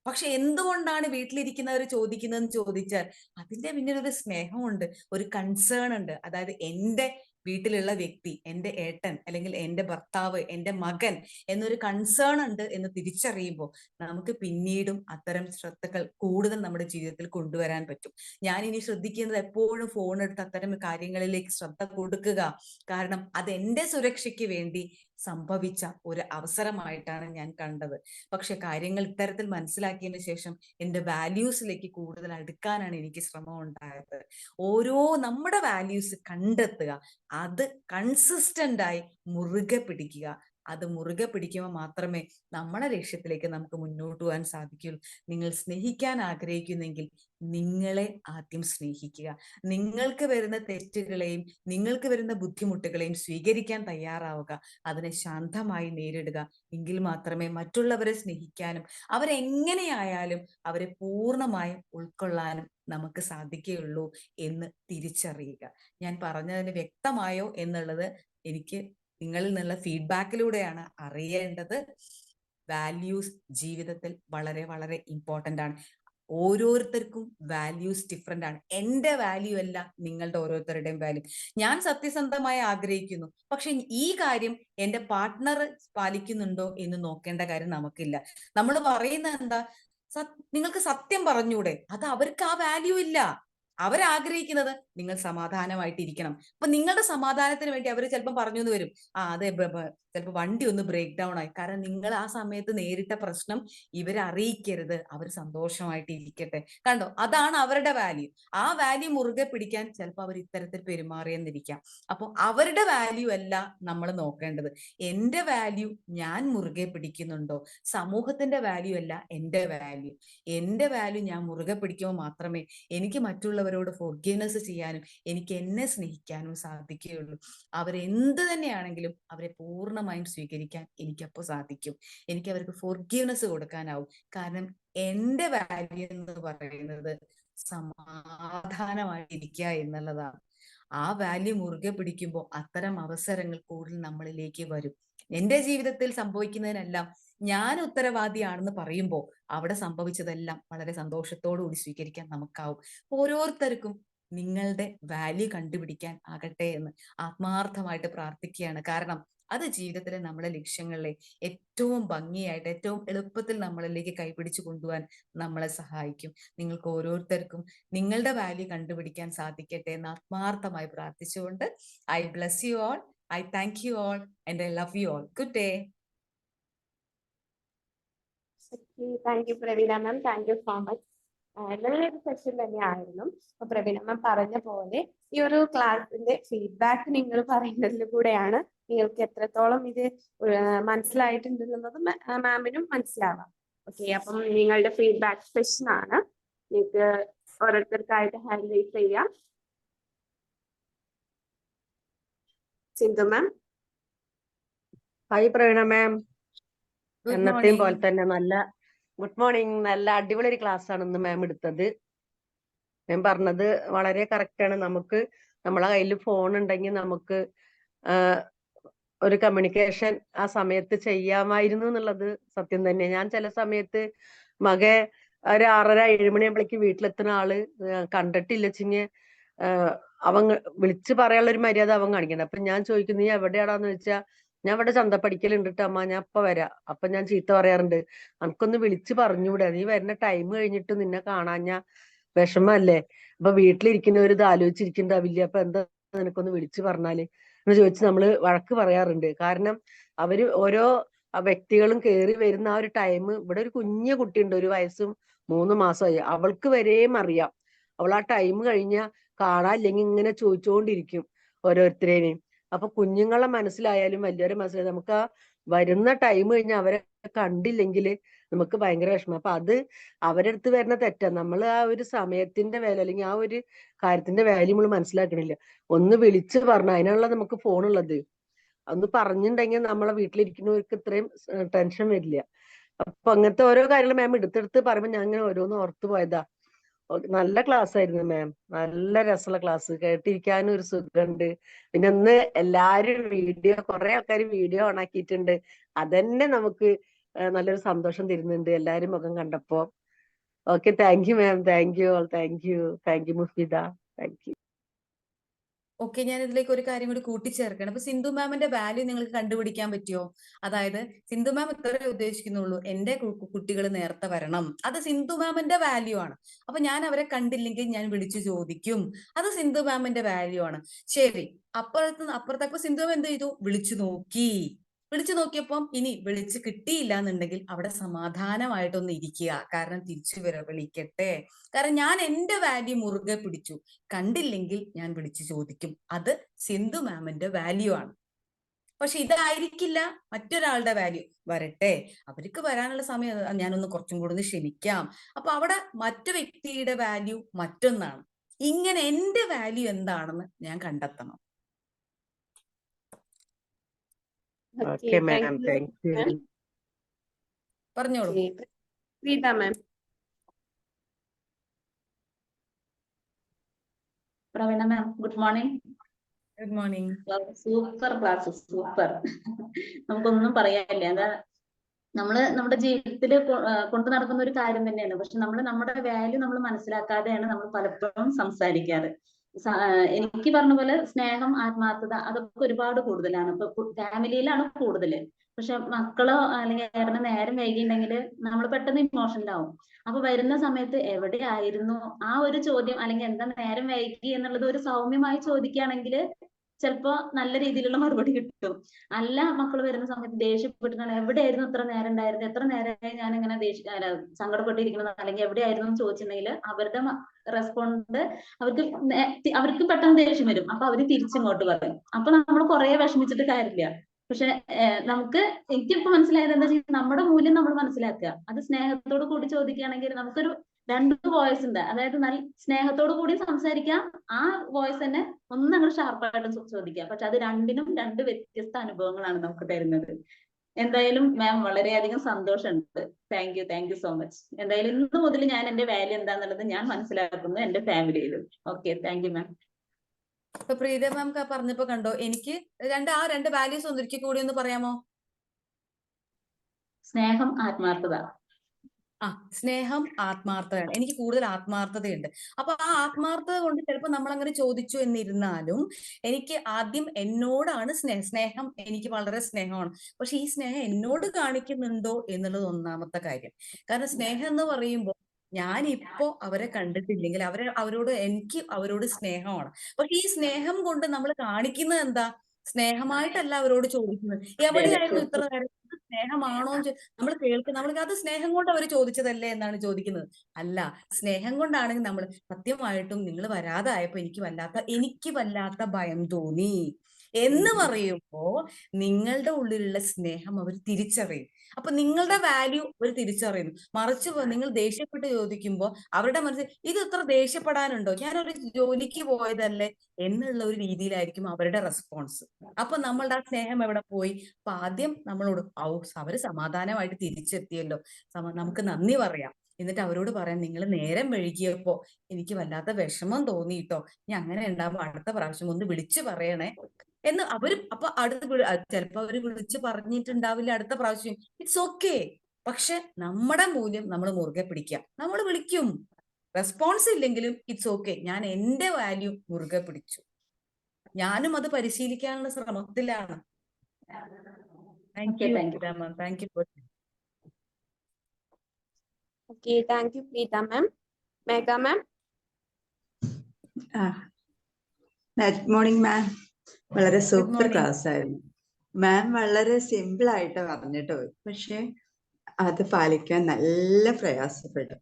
പക്ഷെ എന്തുകൊണ്ടാണ് വീട്ടിലിരിക്കുന്നവർ ചോദിക്കുന്നതെന്ന് ചോദിച്ചാൽ അതിന്റെ പിന്നിൽ ഒരു സ്നേഹമുണ്ട്, ഒരു കൺസേൺ ഉണ്ട്. അതായത് എൻ്റെ വീട്ടിലുള്ള വ്യക്തി, എൻ്റെ ഏട്ടൻ അല്ലെങ്കിൽ എൻ്റെ ഭർത്താവ്, എൻ്റെ മകൻ എന്നൊരു കൺസേൺ ഉണ്ട് എന്ന് തിരിച്ചറിയുമ്പോൾ നമുക്ക് പിന്നീടും അത്തരം ശ്രദ്ധകൾ കൂടുതൽ നമ്മുടെ ജീവിതത്തിൽ കൊണ്ടുവരാൻ പറ്റും. ഞാൻ ഇനി ശ്രദ്ധിക്കുന്നത് എപ്പോഴും ഫോൺ എടുത്ത് അത്തരം കാര്യങ്ങളിലേക്ക് ശ്രദ്ധ കൊടുക്കുക. കാരണം അത് എൻ്റെ സുരക്ഷയ്ക്ക് വേണ്ടി സംഭവിച്ച ഒരു അവസരമായിട്ടാണ് ഞാൻ കണ്ടത്. പക്ഷെ കാര്യങ്ങൾ ഇത്തരത്തിൽ മനസ്സിലാക്കിയതിന് ശേഷം എൻ്റെ വാല്യൂസിലേക്ക് കൂടുതൽ അടുക്കാനാണ് എനിക്ക് ശ്രമം ഉണ്ടായത്. നമ്മുടെ വാല്യൂസ് കണ്ടെത്തുക, അത് കൺസിസ്റ്റന്റ് ആയി മുറുകെ പിടിക്കുക. അത് മുറുകെ പിടിക്കുമ്പോൾ മാത്രമേ നമ്മുടെ ലക്ഷ്യത്തിലേക്ക് നമുക്ക് മുന്നോട്ട് പോകാൻ സാധിക്കുള്ളൂ. നിങ്ങൾ സ്നേഹിക്കാൻ ആഗ്രഹിക്കുന്നെങ്കിൽ നിങ്ങളെ ആദ്യം സ്നേഹിക്കുക. നിങ്ങൾക്ക് വരുന്ന തെറ്റുകളെയും നിങ്ങൾക്ക് വരുന്ന ബുദ്ധിമുട്ടുകളെയും സ്വീകരിക്കാൻ തയ്യാറാവുക. അതിനെ ശാന്തമായി നേരിടുക. എങ്കിൽ മാത്രമേ മറ്റുള്ളവരെ സ്നേഹിക്കാനും അവരെങ്ങനെയായാലും അവരെ പൂർണ്ണമായും ഉൾക്കൊള്ളാനും നമുക്ക് സാധിക്കുകയുള്ളൂ എന്ന് തിരിച്ചറിയുക. ഞാൻ പറഞ്ഞതിന് വ്യക്തമായോ എന്നുള്ളത് എനിക്ക് നിങ്ങളിൽ നിന്നുള്ള ഫീഡ്ബാക്കിലൂടെയാണ് അറിയേണ്ടത്. വാല്യൂസ് ജീവിതത്തിൽ വളരെ വളരെ ഇമ്പോർട്ടൻ്റ് ആണ്. ഓരോരുത്തർക്കും വാല്യൂസ് ഡിഫറെന്റ് ആണ്. എൻ്റെ വാല്യൂ അല്ല നിങ്ങളുടെ ഓരോരുത്തരുടെയും വാല്യൂ. ഞാൻ സത്യസന്ധമായി ആഗ്രഹിക്കുന്നു, പക്ഷെ ഈ കാര്യം എൻ്റെ പാർട്ട്ണർ പാലിക്കുന്നുണ്ടോ എന്ന് നോക്കേണ്ട കാര്യം നമുക്കില്ല. നമ്മൾ പറയുന്നത് എന്താ, നിങ്ങൾക്ക് സത്യം പറഞ്ഞൂടെ, അത് അവർക്ക് ആ വാല്യൂ ഇല്ല. അവരാഗ്രഹിക്കുന്നത് നിങ്ങൾ സമാധാനമായിട്ടിരിക്കണം. അപ്പൊ നിങ്ങളുടെ സമാധാനത്തിന് വേണ്ടി അവർ ചിലപ്പോൾ പറഞ്ഞു എന്ന് വരും, അതെ ചിലപ്പോൾ വണ്ടി ഒന്ന് ബ്രേക്ക് ഡൗൺ ആയി. കാരണം നിങ്ങൾ ആ സമയത്ത് നേരിട്ട പ്രശ്നം ഇവരെ അറിയിക്കരുത്, അവർ സന്തോഷമായിട്ട് ഇരിക്കട്ടെ. കണ്ടോ, അതാണ് അവരുടെ വാല്യൂ. ആ വാല്യൂ മുറുകെ പിടിക്കാൻ ചിലപ്പോൾ അവർ ഇത്തരത്തിൽ പെരുമാറിയെന്നിരിക്കാം. അപ്പോൾ അവരുടെ വാല്യൂ അല്ല നമ്മൾ നോക്കേണ്ടത്. എന്റെ വാല്യൂ ഞാൻ മുറുകെ പിടിക്കുന്നുണ്ടോ? സമൂഹത്തിന്റെ വാല്യൂ അല്ല എന്റെ വാല്യൂ. എന്റെ വാല്യൂ ഞാൻ മുറുകെ പിടിക്കുമ്പോൾ മാത്രമേ എനിക്ക് മറ്റുള്ളവരോട് ഫോർഗീവ്നെസ് ചെയ്യാനും എനിക്ക് എന്നെ സ്നേഹിക്കാനും സാധിക്കുകയുള്ളൂ. അവരെന്ത് തന്നെയാണെങ്കിലും അവരെ പൂർണ്ണമായും സ്വീകരിക്കാൻ എനിക്കപ്പോൾ സാധിക്കും. എനിക്ക് അവർക്ക് ഫോർഗീവ്നെസ് കൊടുക്കാനാവും. കാരണം എന്റെ വാല്യൂ എന്ന് പറയുന്നത് സമാധാനമായിരിക്കുക എന്നുള്ളതാണ്. ആ വാല്യൂ മുറുകെ പിടിക്കുമ്പോൾ അത്തരം അവസരങ്ങൾ കൂടുതൽ നമ്മളിലേക്ക് വരും. എന്റെ ജീവിതത്തിൽ സംഭവിക്കുന്നതിനെല്ലാം ഞാൻ ഉത്തരവാദിയാണെന്ന് പറയുമ്പോൾ അവിടെ സംഭവിച്ചതെല്ലാം വളരെ സന്തോഷത്തോടു കൂടി സ്വീകരിക്കാൻ നമുക്കാവും. ഓരോരുത്തർക്കും നിങ്ങളുടെ വാല്യൂ കണ്ടുപിടിക്കാൻ ആകട്ടെ എന്ന് ആത്മാർത്ഥമായിട്ട് പ്രാർത്ഥിക്കുകയാണ്. കാരണം അത് ജീവിതത്തിലെ നമ്മുടെ ലക്ഷ്യങ്ങളിലെ ഏറ്റവും ഭംഗിയായിട്ട് ഏറ്റവും എളുപ്പത്തിൽ നമ്മളിലേക്ക് കൈപിടിച്ചു കൊണ്ടുപോകാൻ നമ്മളെ സഹായിക്കും. നിങ്ങൾക്ക് ഓരോരുത്തർക്കും നിങ്ങളുടെ വാല്യൂ കണ്ടുപിടിക്കാൻ സാധിക്കട്ടെ എന്ന് ആത്മാർത്ഥമായി പ്രാർത്ഥിച്ചുകൊണ്ട് I bless you all, I thank you all and I love you all. Good day. Thank you Praveena ma'am, thank you so much. നല്ലൊരു സെഷൻ തന്നെയായിരുന്നു. അപ്പൊ പ്രവീണ മാം പറഞ്ഞ പോലെ ഈ ഒരു ക്ലാസ്സിന്റെ ഫീഡ്ബാക്ക് നിങ്ങൾ പറയുന്നതിൽ കൂടെയാണ് നിങ്ങൾക്ക് എത്രത്തോളം ഇത് മനസ്സിലായിട്ടുണ്ടെന്നുള്ളത് മാമിനും മനസ്സിലാവാം. ഓക്കെ, അപ്പം നിങ്ങളുടെ ഫീഡ്ബാക്ക് സെഷൻ ആണ്. നിങ്ങൾക്ക് ഓരോരുത്തർക്കായിട്ട് ഹാൻഡ് റൈസ് ചെയ്യാം. സിന്ധു മാം. ഹായ് പ്രവീണ മാം. Good എന്നത്തെയും morning. പോലെ തന്നെ നല്ല ഗുഡ് മോർണിംഗ്. നല്ല അടിപൊളി ഒരു ക്ലാസ് ആണ് ഇന്ന് മാം എടുത്തത്. മാം പറഞ്ഞത് വളരെ കറക്റ്റ് ആണ്. നമുക്ക് നമ്മളെ കയ്യിൽ ഫോൺ ഉണ്ടെങ്കിൽ നമുക്ക് ഒരു കമ്മ്യൂണിക്കേഷൻ ആ സമയത്ത് ചെയ്യാമായിരുന്നു എന്നുള്ളത് സത്യം തന്നെ. ഞാൻ ചില സമയത്ത് ഒരു 6:30 7 മണിയാകുമ്പോഴേക്ക് വീട്ടിലെത്തുന്ന ആള് കണ്ടിട്ടില്ലച്ചിങ് അവൻ വിളിച്ച് പറയാനുള്ള ഒരു മര്യാദ അവൻ കാണിക്കണം. അപ്പൊ ഞാൻ ചോദിക്കും, നീ എവിടെയാടാന്ന് ചോദിച്ചാൽ ഞാൻ ഇവിടെ ചന്തപ്പടിക്കലുണ്ട് ട്ടോ അമ്മ, ഞാൻ ഇപ്പൊ വരാം. അപ്പൊ ഞാൻ ചീത്ത പറയാറുണ്ട്, നമുക്കൊന്ന് വിളിച്ച് പറഞ്ഞൂടെ, നീ വരുന്ന ടൈം കഴിഞ്ഞിട്ട് നിന്നെ കാണാഞ്ഞ വിഷമല്ലേ, അപ്പൊ വീട്ടിലിരിക്കുന്നവർ ഇത് ആലോചിച്ചിരിക്കണ്ടാവില്ല, അപ്പൊ എന്താ നിനക്കൊന്ന് വിളിച്ചു പറഞ്ഞാല് എന്ന് ചോദിച്ച് നമ്മള് വഴക്ക് പറയാറുണ്ട്. കാരണം അവര് ഓരോ വ്യക്തികളും കയറി വരുന്ന ആ ഒരു ടൈം, ഇവിടെ ഒരു കുഞ്ഞു കുട്ടിയുണ്ട്, 1 വയസ്സും 3 മാസമായി, അവൾക്ക് വരെയും അറിയാം. അവൾ ആ ടൈം കഴിഞ്ഞ കാണാനില്ലെങ്കിൽ ഇങ്ങനെ ചോദിച്ചുകൊണ്ടിരിക്കും ഓരോരുത്തരേനെയും. അപ്പൊ കുഞ്ഞുങ്ങളെ മനസ്സിലായാലും വലിയവരെ മനസ്സിലായാലും നമുക്ക് ആ വരുന്ന ടൈം കഴിഞ്ഞ് അവരെ കണ്ടില്ലെങ്കിൽ നമുക്ക് ഭയങ്കര വിഷമം. അപ്പൊ അത് അവരുടെ അടുത്ത് വരുന്ന തെറ്റാ. നമ്മൾ ആ ഒരു സമയത്തിന്റെ വാല്യൂ അല്ലെങ്കിൽ ആ ഒരു കാര്യത്തിന്റെ വാല്യൂ നമ്മൾ മനസ്സിലാക്കണില്ല. ഒന്ന് വിളിച്ച് പറഞ്ഞ അതിനുള്ള നമുക്ക് ഫോണുള്ളത്. ഒന്ന് പറഞ്ഞിട്ടുണ്ടെങ്കിൽ നമ്മളെ വീട്ടിലിരിക്കുന്നവർക്ക് ഇത്രയും ടെൻഷൻ വരില്ല. അപ്പൊ അങ്ങനത്തെ ഓരോ കാര്യങ്ങൾ മാം എടുത്തെടുത്ത് പറയുമ്പോൾ ഞാൻ ഇങ്ങനെ ഓരോന്ന് ഓർത്തു പോയതാ. നല്ല ക്ലാസ് ആയിരുന്നു മാം, നല്ല രസമുള്ള ക്ലാസ്, കേട്ടിരിക്കാനും ഒരു സുഖമുണ്ട്. പിന്നെ ഇന്ന് എല്ലാരും കുറെ ആൾക്കാർ വീഡിയോ ഓൺ ആക്കിയിട്ടുണ്ട്. അതന്നെ നമുക്ക് നല്ലൊരു സന്തോഷം തരുന്നുണ്ട് എല്ലാരും മുഖം കണ്ടപ്പോ. Okay, thank you ma'am, thank you all, thank you Mufeeda, thank you. Okay, ഞാൻ ഇതിലേക്ക് ഒരു കാര്യം കൂടി കൂട്ടിച്ചേർക്കണം. അപ്പൊ സിന്ധു മാമിന്റെ വാല്യൂ നിങ്ങൾക്ക് കണ്ടുപിടിക്കാൻ പറ്റുമോ? അതായത് സിന്ധു മാം ഇത്രേ ഉദ്ദേശിക്കുന്നുള്ളൂ, എന്റെ കുട്ടികൾ നേരത്തെ വരണം, അത് സിന്ധു മാമിന്റെ വാല്യൂ ആണ്. അപ്പൊ ഞാൻ അവരെ കണ്ടില്ലെങ്കിൽ ഞാൻ വിളിച്ചു ചോദിക്കും, അത് സിന്ധു മാമിന്റെ വാല്യൂ ആണ്. ശരി, അപ്പുറത്തപ്പോ സിന്ധു മാം എന്ത് ചെയ്തു? വിളിച്ചു നോക്കിയപ്പം ഇനി വിളിച്ച് കിട്ടിയില്ല എന്നുണ്ടെങ്കിൽ അവിടെ സമാധാനമായിട്ടൊന്ന് ഇരിക്കുക. കാരണം തിരിച്ചു വിളിക്കട്ടെ, കാരണം ഞാൻ എന്റെ വാല്യൂ മുറുകെ പിടിച്ചു, കണ്ടില്ലെങ്കിൽ ഞാൻ വിളിച്ചു ചോദിക്കും. അത് സിന്ധു മാമിന്റെ വാല്യൂ ആണ്. പക്ഷെ ഇതായിരിക്കില്ല മറ്റൊരാളുടെ വാല്യൂ. വരട്ടെ, അവർക്ക് വരാനുള്ള സമയം ഞാനൊന്ന് കുറച്ചും കൂടെ ഒന്ന് ക്ഷമിക്കാം. അപ്പൊ അവിടെ മറ്റു വ്യക്തിയുടെ വാല്യൂ മറ്റൊന്നാണ്. ഇങ്ങനെ എന്റെ വാല്യൂ എന്താണെന്ന് ഞാൻ കണ്ടെത്തണം. Okay ma'am, thank you. പറഞ്ഞോളൂ. Preetha ma'am. Praveena ma'am, good morning. Good morning. Super class, super. നമുക്കൊന്നും പറയാനില്ല. എന്താ, നമ്മള് നമ്മുടെ ജീവിതത്തിൽ കൊണ്ടു നടക്കുന്ന ഒരു കാര്യം തന്നെയാണ്. പക്ഷെ നമ്മുടെ വാല്യൂ നമ്മൾ മനസ്സിലാക്കാതെയാണ് നമ്മൾ പലപ്പോഴും സംസാരിക്കാറ്. എനിക്ക് പറഞ്ഞ പോലെ സ്നേഹം, ആത്മാർത്ഥത അതൊക്കെ ഒരുപാട് കൂടുതലാണ്. ഇപ്പൊ ഫാമിലിയിലാണ് കൂടുതൽ. പക്ഷെ മക്കളോ അല്ലെങ്കിൽ ഏട്ടന് നേരം വൈകിയിട്ടുണ്ടെങ്കിൽ നമ്മൾ പെട്ടെന്ന് ഇമോഷനിലാവും. അപ്പൊ വരുന്ന സമയത്ത് എവിടെയായിരുന്നു ആ ഒരു ചോദ്യം, അല്ലെങ്കിൽ എന്താ നേരം വൈകി എന്നുള്ളത് ഒരു സൗമ്യമായി ചോദിക്കുകയാണെങ്കിൽ ചിലപ്പോ നല്ല രീതിയിലുള്ള മറുപടി കിട്ടും. അല്ല, മക്കൾ വരുന്ന സമയത്ത് ദേഷ്യപ്പെട്ടിട്ടാണ് എവിടെയായിരുന്നു ഇത്ര നേരം ഉണ്ടായിരുന്നത്, എത്ര നേരമായി ഞാൻ ഇങ്ങനെ സങ്കടപ്പെട്ടിരിക്കുന്നത്, അല്ലെങ്കിൽ എവിടെയായിരുന്നു എന്ന് ചോദിച്ചിട്ടുണ്ടെങ്കിൽ അവരുടെ റെസ്പോണ്ട് അവർക്ക് പെട്ടെന്ന് ദേഷ്യം വരും. അപ്പൊ അവര് തിരിച്ചിങ്ങോട്ട് പറയും. അപ്പൊ നമ്മൾ കുറെ വിഷമിച്ചിട്ട് കാര്യമില്ല. പക്ഷെ എനിക്കിപ്പോ മനസ്സിലായത് എന്താ വെച്ചാൽ നമ്മുടെ മൂല്യം നമ്മൾ മനസ്സിലാക്കുക. അത് സ്നേഹത്തോട് കൂടി ചോദിക്കുകയാണെങ്കിൽ നമുക്കൊരു രണ്ട് വോയിസ് ഉണ്ട്. അതായത് നല്ല സ്നേഹത്തോടു കൂടി സംസാരിക്കാം, ആ വോയിസ് തന്നെ ഒന്നങ്ങോട്ട് ഷാർപ്പായിട്ടും ചോദിക്കാം. പക്ഷെ അത് രണ്ടിനും രണ്ട് വ്യത്യസ്ത അനുഭവങ്ങളാണ് നമുക്ക് തരുന്നത്. എന്തായാലും മാം വളരെയധികം സന്തോഷമുണ്ട്. Thank you so much. എന്തായാലും ഇന്ന് മുതൽ ഞാൻ എന്റെ വാല്യൂ എന്താന്നുള്ളത് ഞാൻ മനസ്സിലാക്കുന്നു എന്റെ ഫാമിലിയിലും. Okay, thank you ma'am. ഇപ്പൊ പ്രീത മാം പറഞ്ഞപ്പോ കണ്ടോ, എനിക്ക് രണ്ട് വാല്യൂസ് ഒന്നിരിക്കും കൂടി ഒന്ന് പറയാമോ? സ്നേഹം, ആത്മാർത്ഥത. സ്നേഹം, ആത്മാർത്ഥതയാണ്. എനിക്ക് കൂടുതൽ ആത്മാർത്ഥതയുണ്ട്. അപ്പൊ ആ ആത്മാർത്ഥത കൊണ്ട് ചിലപ്പോൾ നമ്മൾ അങ്ങനെ ചോദിച്ചു എന്നിരുന്നാലും എനിക്ക് ആദ്യം എന്നോടാണ് സ്നേഹം എനിക്ക് വളരെ സ്നേഹമാണ്. പക്ഷെ ഈ സ്നേഹം എന്നോട് കാണിക്കുന്നുണ്ടോ എന്നുള്ളത് ഒന്നാമത്തെ കാര്യം. കാരണം സ്നേഹം എന്ന് പറയുമ്പോൾ ഞാനിപ്പോ അവരെ കണ്ടിട്ടില്ലെങ്കിൽ എനിക്ക് അവരോട് സ്നേഹമാണ്. പക്ഷെ ഈ സ്നേഹം കൊണ്ട് നമ്മൾ കാണിക്കുന്നത് എന്താ? സ്നേഹമായിട്ടല്ല അവരോട് ചോദിക്കുന്നത്, എവിടെയായിരുന്നു ഇത്ര നേരം, സ്നേഹമാണോ നമ്മൾ കേൾക്കുന്നത്. അത് സ്നേഹം കൊണ്ട് അവർ ചോദിച്ചതല്ലേ എന്നാണ് ചോദിക്കുന്നത്. അല്ല, സ്നേഹം കൊണ്ടാണെങ്കിൽ നമ്മൾ സത്യമായിട്ടും നിങ്ങൾ വരാതായപ്പോ എനിക്ക് വല്ലാത്ത ഭയം തോന്നി എന്ന് പറയുമ്പോ നിങ്ങളുടെ ഉള്ളിലുള്ള സ്നേഹം അവർ തിരിച്ചറിയും. അപ്പൊ നിങ്ങളുടെ വാല്യൂ അവർ തിരിച്ചറിയുന്നു. മറിച്ച് നിങ്ങൾ ദേഷ്യപ്പെട്ട് ചോദിക്കുമ്പോ അവരുടെ മനസ്സിൽ ഇത് ഇത്ര ദേഷ്യപ്പെടാനുണ്ടോ, ഞാനൊരു ജോലിക്ക് പോയതല്ലേ എന്നുള്ള ഒരു രീതിയിലായിരിക്കും അവരുടെ റെസ്പോൺസ്. അപ്പൊ നമ്മളുടെ ആ സ്നേഹം എവിടെ പോയി? അപ്പൊ ആദ്യം നമ്മളോട് അവര് സമാധാനമായിട്ട് തിരിച്ചെത്തിയല്ലോ, നമുക്ക് നന്ദി പറയാം. എന്നിട്ട് അവരോട് പറയാം, നിങ്ങൾ നേരം വൈകിയപ്പോ എനിക്ക് വല്ലാത്ത വിഷമം തോന്നിയിട്ടോ, ഇനി അങ്ങനെ ഉണ്ടാവുമ്പോ അടുത്ത പ്രാവശ്യം ഒന്ന് വിളിച്ചു പറയണേ എന്ന് അപ്പൊ ചിലപ്പോ അവര് വിളിച്ചു പറഞ്ഞിട്ടുണ്ടാവില്ല അടുത്ത പ്രാവശ്യം. It's okay. പക്ഷെ നമ്മുടെ മൂല്യം നമ്മൾ മുറുകെ പിടിക്കുക. നമ്മൾ വിളിക്കും, റെസ്പോൺസ് ഇല്ലെങ്കിലും ഇറ്റ്സ് ഓക്കെ, ഞാൻ എന്റെ വാല്യൂ മുറുകെ പിടിച്ചു. ഞാനും അത് പരിശീലിക്കാനുള്ള ശ്രമത്തിലാണ്. Thank you ma'am. Thank you. Okay, thank U Preetha ma'am. Megha ma'am. Good morning ma'am. വളരെ സൂപ്പർ ക്ലാസ് ആയിരുന്നു മാം. വളരെ സിമ്പിൾ ആയിട്ട് പറഞ്ഞിട്ട് പോയി, പക്ഷെ അത് പാലിക്കാൻ നല്ല പ്രയാസപ്പെട്ടു.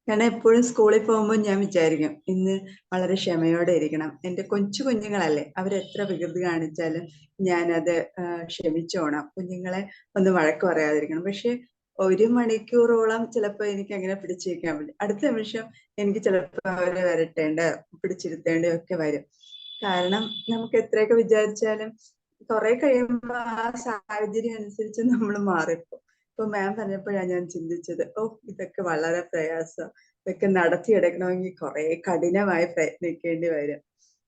കാരണം എപ്പോഴും സ്കൂളിൽ പോകുമ്പോൾ ഞാൻ വിചാരിക്കും ഇന്ന് വളരെ ക്ഷമയോടെ ഇരിക്കണം. എൻ്റെ കുഞ്ഞുങ്ങളല്ലേ, അവരെത്ര വികൃതി കാണിച്ചാലും ഞാനത് ക്ഷമിച്ചോണം, കുഞ്ഞുങ്ങളെ ഒന്ന് വഴക്ക് പറയാതിരിക്കണം. പക്ഷെ 1 മണിക്കൂറോളം ചിലപ്പോൾ എനിക്ക് അങ്ങനെ പിടിച്ചു വെക്കാൻ പറ്റും. അടുത്ത നിമിഷം എനിക്ക് ചിലപ്പോൾ അവരെ പിടിച്ചിരുത്തേണ്ടോ ഒക്കെ വരും. കാരണം നമുക്ക് എത്രയൊക്കെ വിചാരിച്ചാലും കുറെ കഴിയുമ്പോൾ ആ സാഹചര്യം അനുസരിച്ച് നമ്മൾ മാറിപ്പോ. ഇപ്പൊ മാം പറഞ്ഞപ്പോഴാണ് ഞാൻ ചിന്തിച്ചത്, ഇതൊക്കെ വളരെ പ്രയാസം, ഇതൊക്കെ നടത്തിയെടുക്കണമെങ്കിൽ കുറെ കഠിനമായി പ്രയത്നിക്കേണ്ടി വരും.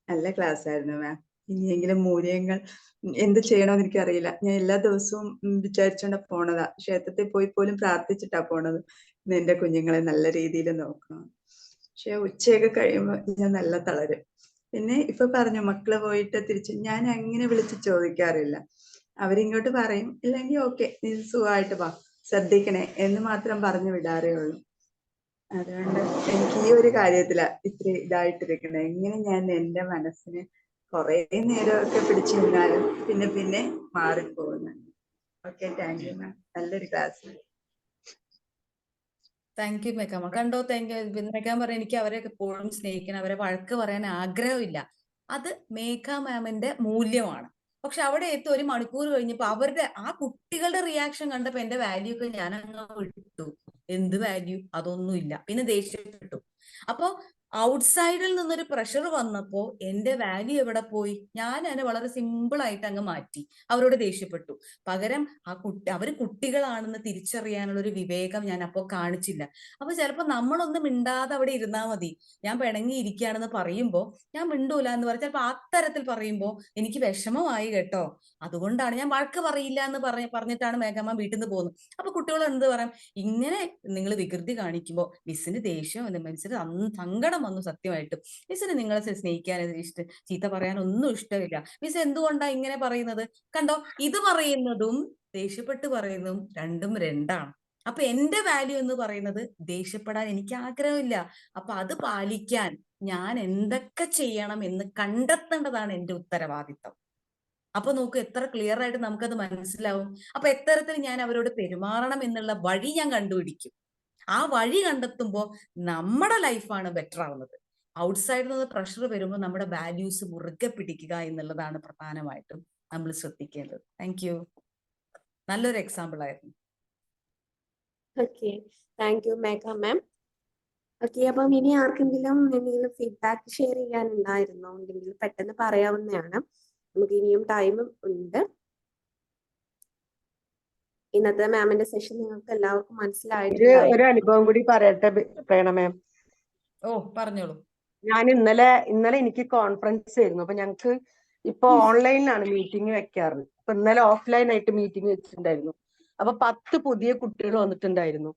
നല്ല ക്ലാസ് ആയിരുന്നു മാം. ഇനിയെങ്കിലും മൂല്യങ്ങൾ എന്ത് ചെയ്യണമെന്ന് എനിക്കറിയില്ല. ഞാൻ എല്ലാ ദിവസവും വിചാരിച്ചോണ്ട പോണതാ, ക്ഷേത്രത്തിൽ പോയി പോലും പ്രാർത്ഥിച്ചിട്ടാ പോണത്, ഇന്ന് എന്റെ കുഞ്ഞുങ്ങളെ നല്ല രീതിയിൽ നോക്കണം. പക്ഷെ ഉച്ചയൊക്കെ കഴിയുമ്പോൾ ഞാൻ നല്ല തളരും. പിന്നെ ഇപ്പൊ പറഞ്ഞു മക്കള് പോയിട്ട് തിരിച്ച് ഞാൻ അങ്ങനെ വിളിച്ച് ചോദിക്കാറില്ല. അവരിങ്ങോട്ട് പറയും, ഇല്ലെങ്കിൽ ഓക്കെ നീ സുഖമായിട്ട് വാ, ശ്രദ്ധിക്കണേ എന്ന് മാത്രം പറഞ്ഞു വിടാറേ ഉള്ളൂ. അതുകൊണ്ട് എനിക്ക് ഈ ഒരു കാര്യത്തിലാ ഇത്ര ഇതായിട്ടിരിക്കണേ. എങ്ങനെ ഞാൻ എന്റെ മനസ്സിന് കുറെ നേരമൊക്കെ പിടിച്ചു നിന്നാലും പിന്നെ മാറിപ്പോകുന്നുണ്ട്. Okay, thank you ma'am. നല്ലൊരു ക്ലാസ്. Thank you മേഘാമ. കണ്ടോ, മേഘാമ പറയാൻ എനിക്ക് അവരെ എപ്പോഴും സ്നേഹിക്കണം, അവരെ വഴക്ക് പറയാൻ ആഗ്രഹമില്ല. അത് മേഘ മാമിന്റെ മൂല്യമാണ്. പക്ഷെ അവിടെ എത്തി 1 മണിക്കൂർ കഴിഞ്ഞപ്പോ ആ കുട്ടികളുടെ റിയാക്ഷൻ കണ്ടപ്പോ എന്റെ വാല്യൂ ഒക്കെ ഞാൻ അങ്ങ് വിട്ടു. എന്ത് വാല്യൂ? അതൊന്നുമില്ല. പിന്നെ ദേഷ്യപ്പെട്ടു. അപ്പൊ ഔട്ട്സൈഡിൽ നിന്നൊരു പ്രഷർ വന്നപ്പോ എന്റെ വാല്യൂ എവിടെ പോയി? ഞാൻ അതിനെ വളരെ സിമ്പിൾ ആയിട്ട് അങ്ങ് മാറ്റി. അവരോട് ദേഷ്യപ്പെട്ടു. പകരം അവര് കുട്ടികളാണെന്ന് തിരിച്ചറിയാനുള്ള ഒരു വിവേകം ഞാൻ അപ്പോ കാണിച്ചില്ല. അപ്പൊ ചിലപ്പോ നമ്മളൊന്നും മിണ്ടാതെ അവിടെ ഇരുന്നാ മതി. ഞാൻ പിണങ്ങിയിരിക്കുകയാണെന്ന് പറയുമ്പോ ഞാൻ മിണ്ടൂല എന്ന് പറയും. ചിലപ്പോ അത്തരത്തിൽ പറയുമ്പോ എനിക്ക് വിഷമമായി കേട്ടോ, അതുകൊണ്ടാണ് ഞാൻ വഴക്ക് പറയില്ല എന്ന് പറഞ്ഞിട്ടാണ് മേഘമ്മ വീട്ടിൽ നിന്ന് പോകുന്നത്. അപ്പൊ കുട്ടികൾ എന്ത് പറയാം, ഇങ്ങനെ നിങ്ങൾ വികൃതി കാണിക്കുമ്പോ മിസ്സിന് ദേഷ്യം, മിസ്സിന് സങ്കടം വന്നു സത്യമായിട്ടും. മിസ്സിന് നിങ്ങളെ സ്നേഹിക്കാൻ ചീത്ത പറയാനൊന്നും ഇഷ്ടമില്ല. മിസ് എന്തുകൊണ്ടാ ഇങ്ങനെ പറയുന്നത്? കണ്ടോ, ഇത് പറയുന്നതും ദേഷ്യപ്പെട്ട് പറയുന്നതും രണ്ടും രണ്ടാണ്. അപ്പൊ എന്റെ വാല്യൂ എന്ന് പറയുന്നത് ദേഷ്യപ്പെടാൻ എനിക്ക് ആഗ്രഹമില്ല. അപ്പൊ അത് പാലിക്കാൻ ഞാൻ എന്തൊക്കെ ചെയ്യണം എന്ന് കണ്ടെത്തേണ്ടതാണ് എന്റെ ഉത്തരവാദിത്തം. അപ്പൊ നോക്കൂ, എത്ര ക്ലിയർ ആയിട്ട് നമുക്കത് മനസ്സിലാവും. അപ്പൊ എത്തരത്തിൽ ഞാൻ അവരോട് പെരുമാറണം എന്നുള്ള വഴി ഞാൻ കണ്ടുപിടിക്കും. ആ വഴി കണ്ടെത്തുമ്പോൾ നമ്മുടെ ലൈഫാണ് ബെറ്റർ ആവുന്നത്. ഔട്ട്സൈഡിൽ നിന്ന് പ്രഷർ വരുമ്പോൾ നമ്മുടെ വാല്യൂസ് മുറുകെ പിടിക്കുക എന്നുള്ളതാണ് പ്രധാനമായിട്ടും നമ്മൾ ശ്രദ്ധിക്കേണ്ടത്. Thank you. നല്ലൊരു എക്സാമ്പിൾ ആയിരുന്നു. ഓക്കെ, താങ്ക് യു മേഘ മാം. ഓക്കെ, അപ്പം ഇനി ആർക്കെങ്കിലും എന്തെങ്കിലും ഫീഡ്ബാക്ക് ഷെയർ ചെയ്യാനുണ്ടായിരുന്നോ? ഉണ്ടെങ്കിൽ പെട്ടെന്ന് പറയാവുന്നതാണ്. നമുക്ക് ഇനിയും ടൈമും ഉണ്ട്. ഇന്നത്തെ മാമിന്റെ സെഷൻ നിങ്ങൾക്ക് എല്ലാവർക്കും മനസ്സിലായിട്ടുണ്ടാവും. ഒരു അനുഭവം കൂടി പറയട്ടെ പ്രേരണ മാം. ഓ, പറഞ്ഞോളൂ. ഞാൻ ഇന്നലെ എനിക്ക് കോൺഫറൻസ് ആയിരുന്നു. അപ്പൊ ഞങ്ങക്ക് ഇപ്പൊ ഓൺലൈനിലാണ് മീറ്റിംഗ് വെക്കാറ്. അപ്പൊ ഇന്നലെ ഓഫ്ലൈൻ ആയിട്ട് മീറ്റിംഗ് വെച്ചിട്ടുണ്ടായിരുന്നു. അപ്പൊ 10 പുതിയ കുട്ടികൾ വന്നിട്ടുണ്ടായിരുന്നു.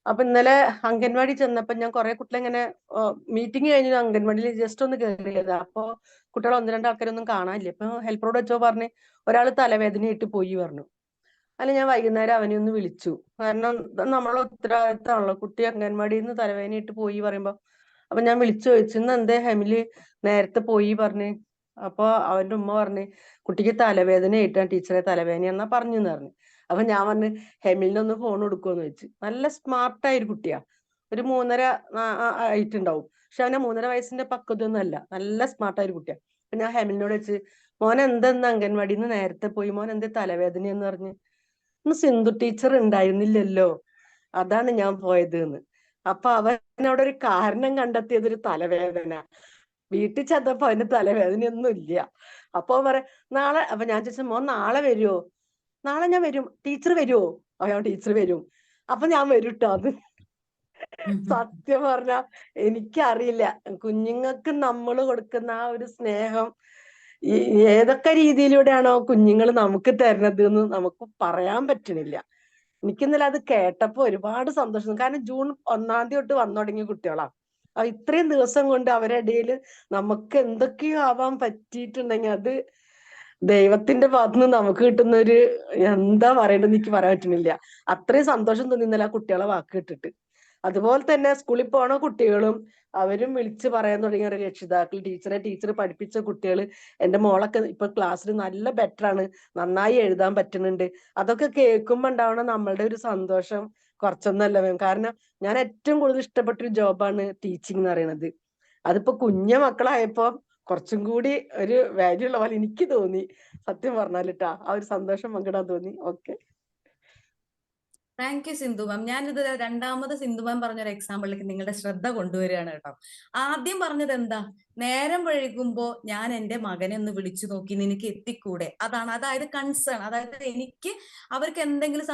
അപ്പൊ ഇന്നലെ അംഗൻവാടി ചെന്നപ്പോ ഞാൻ കുറെ കുട്ടികളെ ഇങ്ങനെ മീറ്റിംഗ് കഴിഞ്ഞു അംഗൻവാടിയിൽ ജസ്റ്റ് ഒന്ന് കയറിയത്. അപ്പൊ കുട്ടികളെ 1-2 ആൾക്കാരൊന്നും കാണാനില്ല. അപ്പൊ ഹെൽപ്പറോട് വെച്ചോ പറഞ്ഞ് ഒരാൾ തലവേദനയായിട്ട് പോയി പറഞ്ഞു. അല്ല, ഞാൻ വൈകുന്നേരം അവനെ ഒന്ന് വിളിച്ചു. കാരണം നമ്മളെ ഉത്തരവാദിത്തമാണല്ലോ, കുട്ടി അംഗൻവാടിയിൽ നിന്ന് തലവേദനയായിട്ട് പോയി പറയുമ്പോ. അപ്പൊ ഞാൻ വിളിച്ചു ചോദിച്ചു, ഇന്ന് എന്തേ ഹെമില് നേരത്തെ പോയി പറഞ്ഞ്. അപ്പൊ അവന്റെ ഉമ്മ പറഞ്ഞ് കുട്ടിക്ക് തലവേദന ആയിട്ടാണ് ടീച്ചറെ, തലവേദന എന്നാ പറഞ്ഞു പറഞ്ഞു. അപ്പൊ ഞാൻ പറഞ്ഞ് ഹെമിലിനൊന്ന് ഫോൺ കൊടുക്കുമെന്ന് വെച്ച്. നല്ല സ്മാർട്ടായ ഒരു കുട്ടിയാ, ഒരു 3.5 ആയിട്ടുണ്ടാവും. പക്ഷെ അവനെ 3.5 വയസ്സിന്റെ പക്വതൊന്നും അല്ല, നല്ല സ്മാർട്ടായ ഒരു കുട്ടിയാ. അപ്പൊ ഞാൻ ഹെമിലിനോട് വെച്ച്, മോൻ എന്തെന്ന് അംഗൻവാടിയിൽ നിന്ന് നേരത്തെ പോയി, മോൻ എന്തേ തലവേദന എന്ന് പറഞ്ഞ്. ഇന്ന് സിന്ധു ടീച്ചർ ഉണ്ടായിരുന്നില്ലല്ലോ, അതാണ് ഞാൻ പോയത് എന്ന്. അപ്പൊ അവനവിടെ ഒരു കാരണം കണ്ടെത്തിയത് ഒരു തലവേദന. വീട്ടിൽ ചെന്നപ്പോ അവന് തലവേദനയൊന്നും ഇല്ല. അപ്പൊ പറയാ നാളെ. അപ്പൊ ഞാൻ ചോദിച്ചു, മോൻ നാളെ വരുമോ? നാളെ ഞാൻ വരും. ടീച്ചർ വരുമോ? അവൻ ടീച്ചർ വരും. അപ്പൊ ഞാൻ വരും ട്ടോ. അത് സത്യം പറഞ്ഞ എനിക്കറിയില്ല, കുഞ്ഞുങ്ങൾക്ക് നമ്മൾ കൊടുക്കുന്ന ആ ഒരു സ്നേഹം ഏതൊക്കെ രീതിയിലൂടെയാണോ കുഞ്ഞുങ്ങൾ നമുക്ക് തരുന്നത് എന്ന് നമുക്ക് പറയാൻ പറ്റണില്ല. എനിക്കിന്നലെ അത് കേട്ടപ്പോ ഒരുപാട് സന്തോഷം. കാരണം ജൂൺ 1-ാം തീയതി തൊട്ട് വന്നു തുടങ്ങിയ കുട്ടികളാ. ഇത്രയും ദിവസം കൊണ്ട് അവരുടെ ഇടയിൽ നമുക്ക് എന്തൊക്കെയോ ആവാൻ പറ്റിയിട്ടുണ്ടെങ്കിൽ അത് ദൈവത്തിന്റെ ഭാഗത്തുനിന്ന് നമുക്ക് കിട്ടുന്ന ഒരു, എന്താ പറയേണ്ടത് എനിക്ക് പറയാൻ പറ്റുന്നില്ല. അത്രയും സന്തോഷം തോന്നി ഇന്നലെ ആ കുട്ടികളെ വാക്ക് കേട്ടിട്ട്. അതുപോലെ തന്നെ സ്കൂളിൽ പോണ കുട്ടികളും അവരും വിളിച്ച് പറയാൻ തുടങ്ങിയ രക്ഷിതാക്കൾ, ടീച്ചർ പഠിപ്പിച്ച കുട്ടികൾ, എന്റെ മോളൊക്കെ ഇപ്പൊ ക്ലാസ്സിൽ നല്ല ബെറ്ററാണ്, നന്നായി എഴുതാൻ പറ്റുന്നുണ്ട്. അതൊക്കെ കേൾക്കുമ്പോ ഉണ്ടാവണ നമ്മളുടെ ഒരു സന്തോഷം കുറച്ചൊന്നല്ല വേണം. കാരണം ഞാൻ ഏറ്റവും കൂടുതൽ ഇഷ്ടപ്പെട്ട ഒരു ജോബാണ് ടീച്ചിങ് എന്ന് പറയുന്നത്. അതിപ്പോ കുഞ്ഞ മക്കളായപ്പോ കുറച്ചും കൂടി ഒരു വാല്യൂ ഉള്ള പോലെ എനിക്ക് തോന്നി. സത്യം പറഞ്ഞാലിട്ടാ ആ ഒരു സന്തോഷം പങ്കിടാൻ തോന്നി. ഓക്കെ, താങ്ക് യു സിന്ധു മാം. ഞാനിത് രണ്ടാമത് സിന്ധു മാം പറഞ്ഞൊരു എക്സാമ്പിളിലേക്ക് നിങ്ങളുടെ ശ്രദ്ധ കൊണ്ടുവരികയാണ് കേട്ടോ. ആദ്യം പറഞ്ഞത് എന്താ, നേരം വൈകുമ്പോ ഞാൻ എന്റെ മകനെ ഒന്ന് വിളിച്ചു നോക്കി, നിനക്ക് എത്തിക്കൂടെ? അതാണ്, അതായത് കൺസേൺ. അതായത് എനിക്ക് അവർക്ക് എന്തെങ്കിലും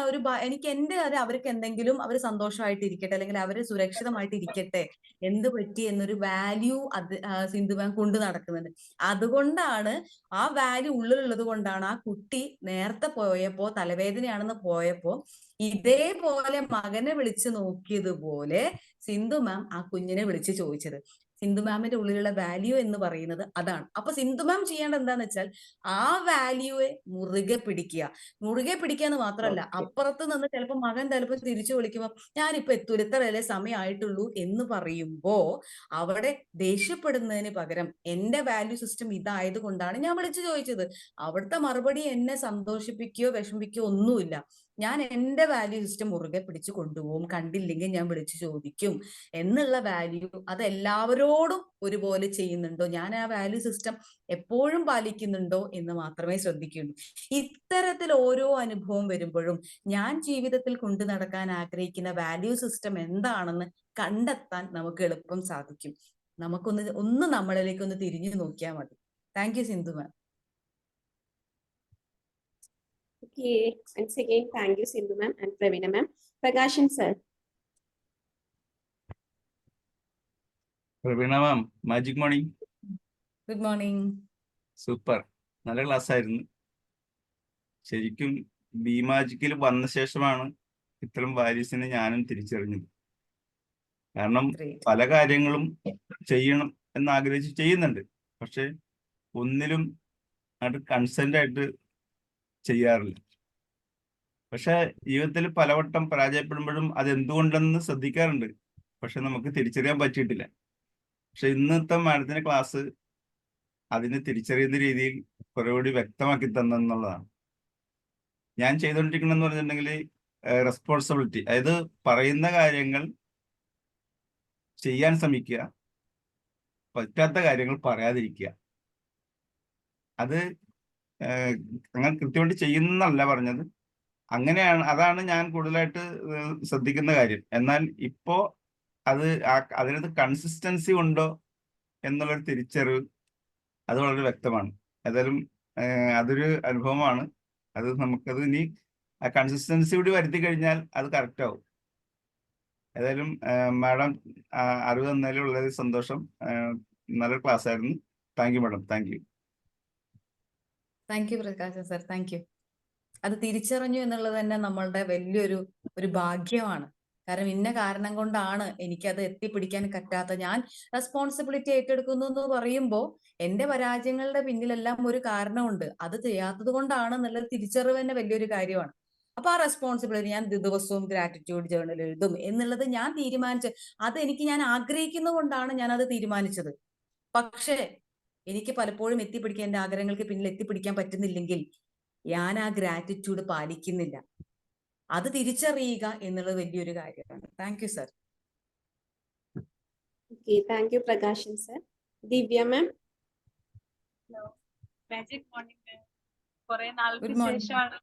എനിക്ക് എന്റെ കാര്യം അവർക്ക് എന്തെങ്കിലും അവർ സന്തോഷമായിട്ട് ഇരിക്കട്ടെ, അല്ലെങ്കിൽ അവർ സുരക്ഷിതമായിട്ട് ഇരിക്കട്ടെ, എന്ത് പറ്റി എന്നൊരു വാല്യൂ അത് സിന്ധു മാം കൊണ്ട് നടക്കുന്നുണ്ട്. അതുകൊണ്ടാണ്, ആ വാല്യൂ ഉള്ളിലുള്ളത് കൊണ്ടാണ് ആ കുട്ടി നേരത്തെ പോയപ്പോ തലവേദനയാണെന്ന് പോയപ്പോ ഇതേപോലെ മകനെ വിളിച്ചു നോക്കിയതുപോലെ സിന്ധു മാം ആ കുഞ്ഞിനെ വിളിച്ച് ചോദിച്ചത്. സിന്ധു മാമിന്റെ ഉള്ളിലുള്ള വാല്യൂ എന്ന് പറയുന്നത് അതാണ്. അപ്പൊ സിന്ധു മാം ചെയ്യേണ്ടത് എന്താന്ന് വെച്ചാൽ ആ വാല്യൂയെ മുറുകെ പിടിക്കുക. മുറുകെ പിടിക്കുക എന്ന് മാത്രമല്ല, അപ്പുറത്ത് നിന്ന് ചിലപ്പോൾ മകൻ തിരിച്ചു വിളിക്കുമ്പോൾ ഞാനിപ്പോ എത്തൂല, ഇത്രയല്ലേ സമയമായിട്ടുള്ളൂ എന്ന് പറയുമ്പോ അവിടെ ദേഷ്യപ്പെടുന്നതിന് പകരം എന്റെ വാല്യൂ സിസ്റ്റം ഇതായത് കൊണ്ടാണ് ഞാൻ വിളിച്ചു ചോദിച്ചത്. അവിടുത്തെ മറുപടി എന്നെ സന്തോഷിപ്പിക്കുകയോ വിഷമിക്കുകയോ ഒന്നുമില്ല. ഞാൻ എന്റെ വാല്യൂ സിസ്റ്റം മുറുകെ പിടിച്ചു കൊണ്ടുപോകും, കണ്ടില്ലെങ്കിൽ ഞാൻ വിളിച്ചു ചോദിക്കും എന്നുള്ള വാല്യൂ അത് എല്ലാവരോടും ഒരുപോലെ ചെയ്യുന്നുണ്ടോ, ഞാൻ ആ വാല്യൂ സിസ്റ്റം എപ്പോഴും പാലിക്കുന്നുണ്ടോ എന്ന് മാത്രമേ ശ്രദ്ധിക്കുള്ളൂ. ഇത്തരത്തിൽ ഓരോ അനുഭവം വരുമ്പോഴും ഞാൻ ജീവിതത്തിൽ കൊണ്ടു നടക്കാൻ ആഗ്രഹിക്കുന്ന വാല്യൂ സിസ്റ്റം എന്താണെന്ന് കണ്ടെത്താൻ നമുക്ക് എളുപ്പം സാധിക്കും. നമുക്കൊന്ന് നമ്മളിലേക്ക് ഒന്ന് തിരിഞ്ഞു നോക്കിയാൽ മതി. Thank you Sindhu ma'am. Okay, once again, thank you, Sindhu ma'am and Pravina ma'am. Prakashan sir. Praveena ma'am, magic morning. Good morning. Super, നല്ല ക്ലാസ് ആയിരുന്നു. ശരിക്കും ബി മാജിക്കിൽ വന്ന ശേഷമാണ് ഇത്തരം വാല്യൂസിനെ ഞാനും തിരിച്ചറിഞ്ഞത്. കാരണം Great. പല കാര്യങ്ങളും ചെയ്യണം എന്ന് ആഗ്രഹിച്ച് ചെയ്യുന്നുണ്ട്, പക്ഷെ ഒന്നിലും അത് കൺസെന്റ് ആയിട്ട് ചെയ്യാറില്ല. പക്ഷെ ജീവിതത്തിൽ പലവട്ടം പരാജയപ്പെടുമ്പോഴും അത് എന്തുകൊണ്ടെന്ന് ശ്രദ്ധിക്കാറുണ്ട്, പക്ഷെ നമുക്ക് തിരിച്ചറിയാൻ പറ്റിയിട്ടില്ല. പക്ഷെ ഇന്നത്തെ മാഡത്തിന്റെ ക്ലാസ് അതിന് തിരിച്ചറിയുന്ന രീതിയിൽ കുറച്ചുകൂടി വ്യക്തമാക്കി തന്നെന്നുള്ളതാണ്. ഞാൻ ചെയ്തുകൊണ്ടിരിക്കണമെന്ന് പറഞ്ഞിട്ടുണ്ടെങ്കിൽ റെസ്പോൺസിബിലിറ്റി, അതായത് പറയുന്ന കാര്യങ്ങൾ ചെയ്യാൻ ശ്രമിക്കുക, പറ്റാത്ത കാര്യങ്ങൾ പറയാതിരിക്കുക. അത് അങ്ങനെ കൃത്യമായിട്ട് ചെയ്യുന്നല്ല പറഞ്ഞത്, അങ്ങനെയാണ്, അതാണ് ഞാൻ കൂടുതലായിട്ട് ശ്രദ്ധിക്കുന്ന കാര്യം. എന്നാൽ ഇപ്പോ അത് അതിനകത്ത് കൺസിസ്റ്റൻസി ഉണ്ടോ എന്നുള്ളൊരു തിരിച്ചറിവ് അത് വളരെ വ്യക്തമാണ്. ഏതായാലും അതൊരു അനുഭവമാണ്. അത് നമുക്കത് ഇനി ആ കൺസിസ്റ്റൻസി കൂടി വരുത്തി കഴിഞ്ഞാൽ അത് കറക്റ്റ് ആവും. ഏതായാലും മാഡം അറിവ് തന്നതിൽ വളരെ സന്തോഷം. നല്ലൊരു ക്ലാസ് ആയിരുന്നു. Thank you madam. Thank you. Thank you Prakashan sir, thank you. അത് തിരിച്ചറിഞ്ഞു എന്നുള്ളത് തന്നെ നമ്മളുടെ വലിയൊരു ഭാഗ്യമാണ്. കാരണം ഇന്ന കാരണം കൊണ്ടാണ് എനിക്കത് എത്തിപ്പിടിക്കാൻ പറ്റാത്ത, ഞാൻ റെസ്പോൺസിബിലിറ്റി ഏറ്റെടുക്കുന്നു എന്ന് പറയുമ്പോൾ എന്റെ പരാജയങ്ങളുടെ പിന്നിലെല്ലാം ഒരു കാരണമുണ്ട്, അത് ചെയ്യാത്തത് കൊണ്ടാണ് എന്നുള്ളത് തിരിച്ചറിവ് തന്നെ വലിയൊരു കാര്യമാണ്. അപ്പൊ ആ റെസ്പോൺസിബിലിറ്റി, ഞാൻ ദിവസവും ഗ്രാറ്റിറ്റ്യൂഡ് ജേർണൽ എഴുതും എന്നുള്ളത് ഞാൻ തീരുമാനിച്ച്, അത് ഞാൻ ആഗ്രഹിക്കുന്നത് കൊണ്ടാണ് ഞാൻ അത് തീരുമാനിച്ചത്. പക്ഷേ എനിക്ക് പലപ്പോഴും എത്തിപ്പിടിക്കാൻ, എന്റെ ആഗ്രഹങ്ങൾക്ക് പിന്നിൽ എത്തിപ്പിടിക്കാൻ പറ്റുന്നില്ലെങ്കിൽ ഞാൻ ആ ഗ്രാറ്റിറ്റ്യൂഡ് പാലിക്കുന്നില്ല. അത് തിരിച്ചറിയുക എന്നുള്ളത് വലിയൊരു കാര്യമാണ്. Thank you sir. Thank you Prakashan sir. Divya ma'am. Magic morning. കുറെ നാൾക്ക് Good morning. ശേഷമാണ്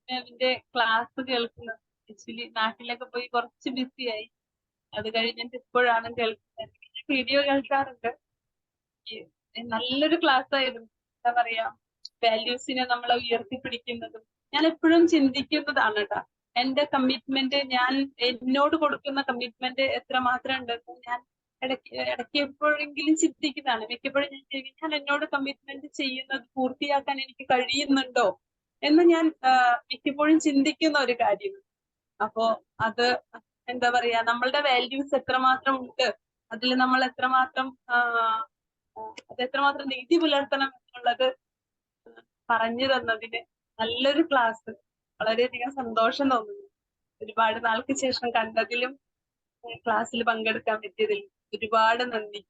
മാമിന്റെ ക്ലാസ് കേൾക്കുന്നത്. ആക്ച്വലി നാട്ടിലൊക്കെ പോയി കുറച്ച് ബിസിയായി, അത് കഴിഞ്ഞിട്ട് ഇപ്പോഴാണ് കേൾക്കുന്നത്. വീഡിയോ കേൾക്കാറുണ്ട്. നല്ലൊരു ക്ലാസ് ആയിരുന്നു. എന്താ പറയാ, വാല്യൂസിനെ നമ്മളെ ഉയർത്തിപ്പിടിക്കുന്നതും ഞാൻ എപ്പോഴും ചിന്തിക്കുന്നതാണ് കേട്ടോ. എന്റെ കമ്മിറ്റ്മെന്റ്, ഞാൻ എന്നോട് കൊടുക്കുന്ന കമ്മിറ്റ്മെന്റ് എത്രമാത്രം ഉണ്ടെന്ന് ഞാൻ ഇടയ്ക്ക് എപ്പോഴെങ്കിലും ചിന്തിക്കുന്നതാണ്. മിക്കപ്പോഴും ഞാൻ എന്നോട് കമ്മിറ്റ്മെന്റ് ചെയ്യുന്നത് പൂർത്തിയാക്കാൻ എനിക്ക് കഴിയുന്നുണ്ടോ എന്ന് ഞാൻ മിക്കപ്പോഴും ചിന്തിക്കുന്ന ഒരു കാര്യമാണ്. അപ്പോ അത് എന്താ പറയാ, നമ്മളുടെ വാല്യൂസ് എത്രമാത്രം ഉണ്ട്, അതിൽ നമ്മൾ എത്രമാത്രം നീതി പുലർത്തണം എന്നുള്ളത് പറഞ്ഞു തന്നതിന് നല്ലൊരു ക്ലാസ്. വളരെയധികം സന്തോഷം തോന്നുന്നു. ഒരുപാട് നാൾക്ക് ശേഷം കണ്ടതിലും ക്ലാസ്സിൽ പങ്കെടുക്കാൻ പറ്റിയതിലും ഒരുപാട് നന്ദി.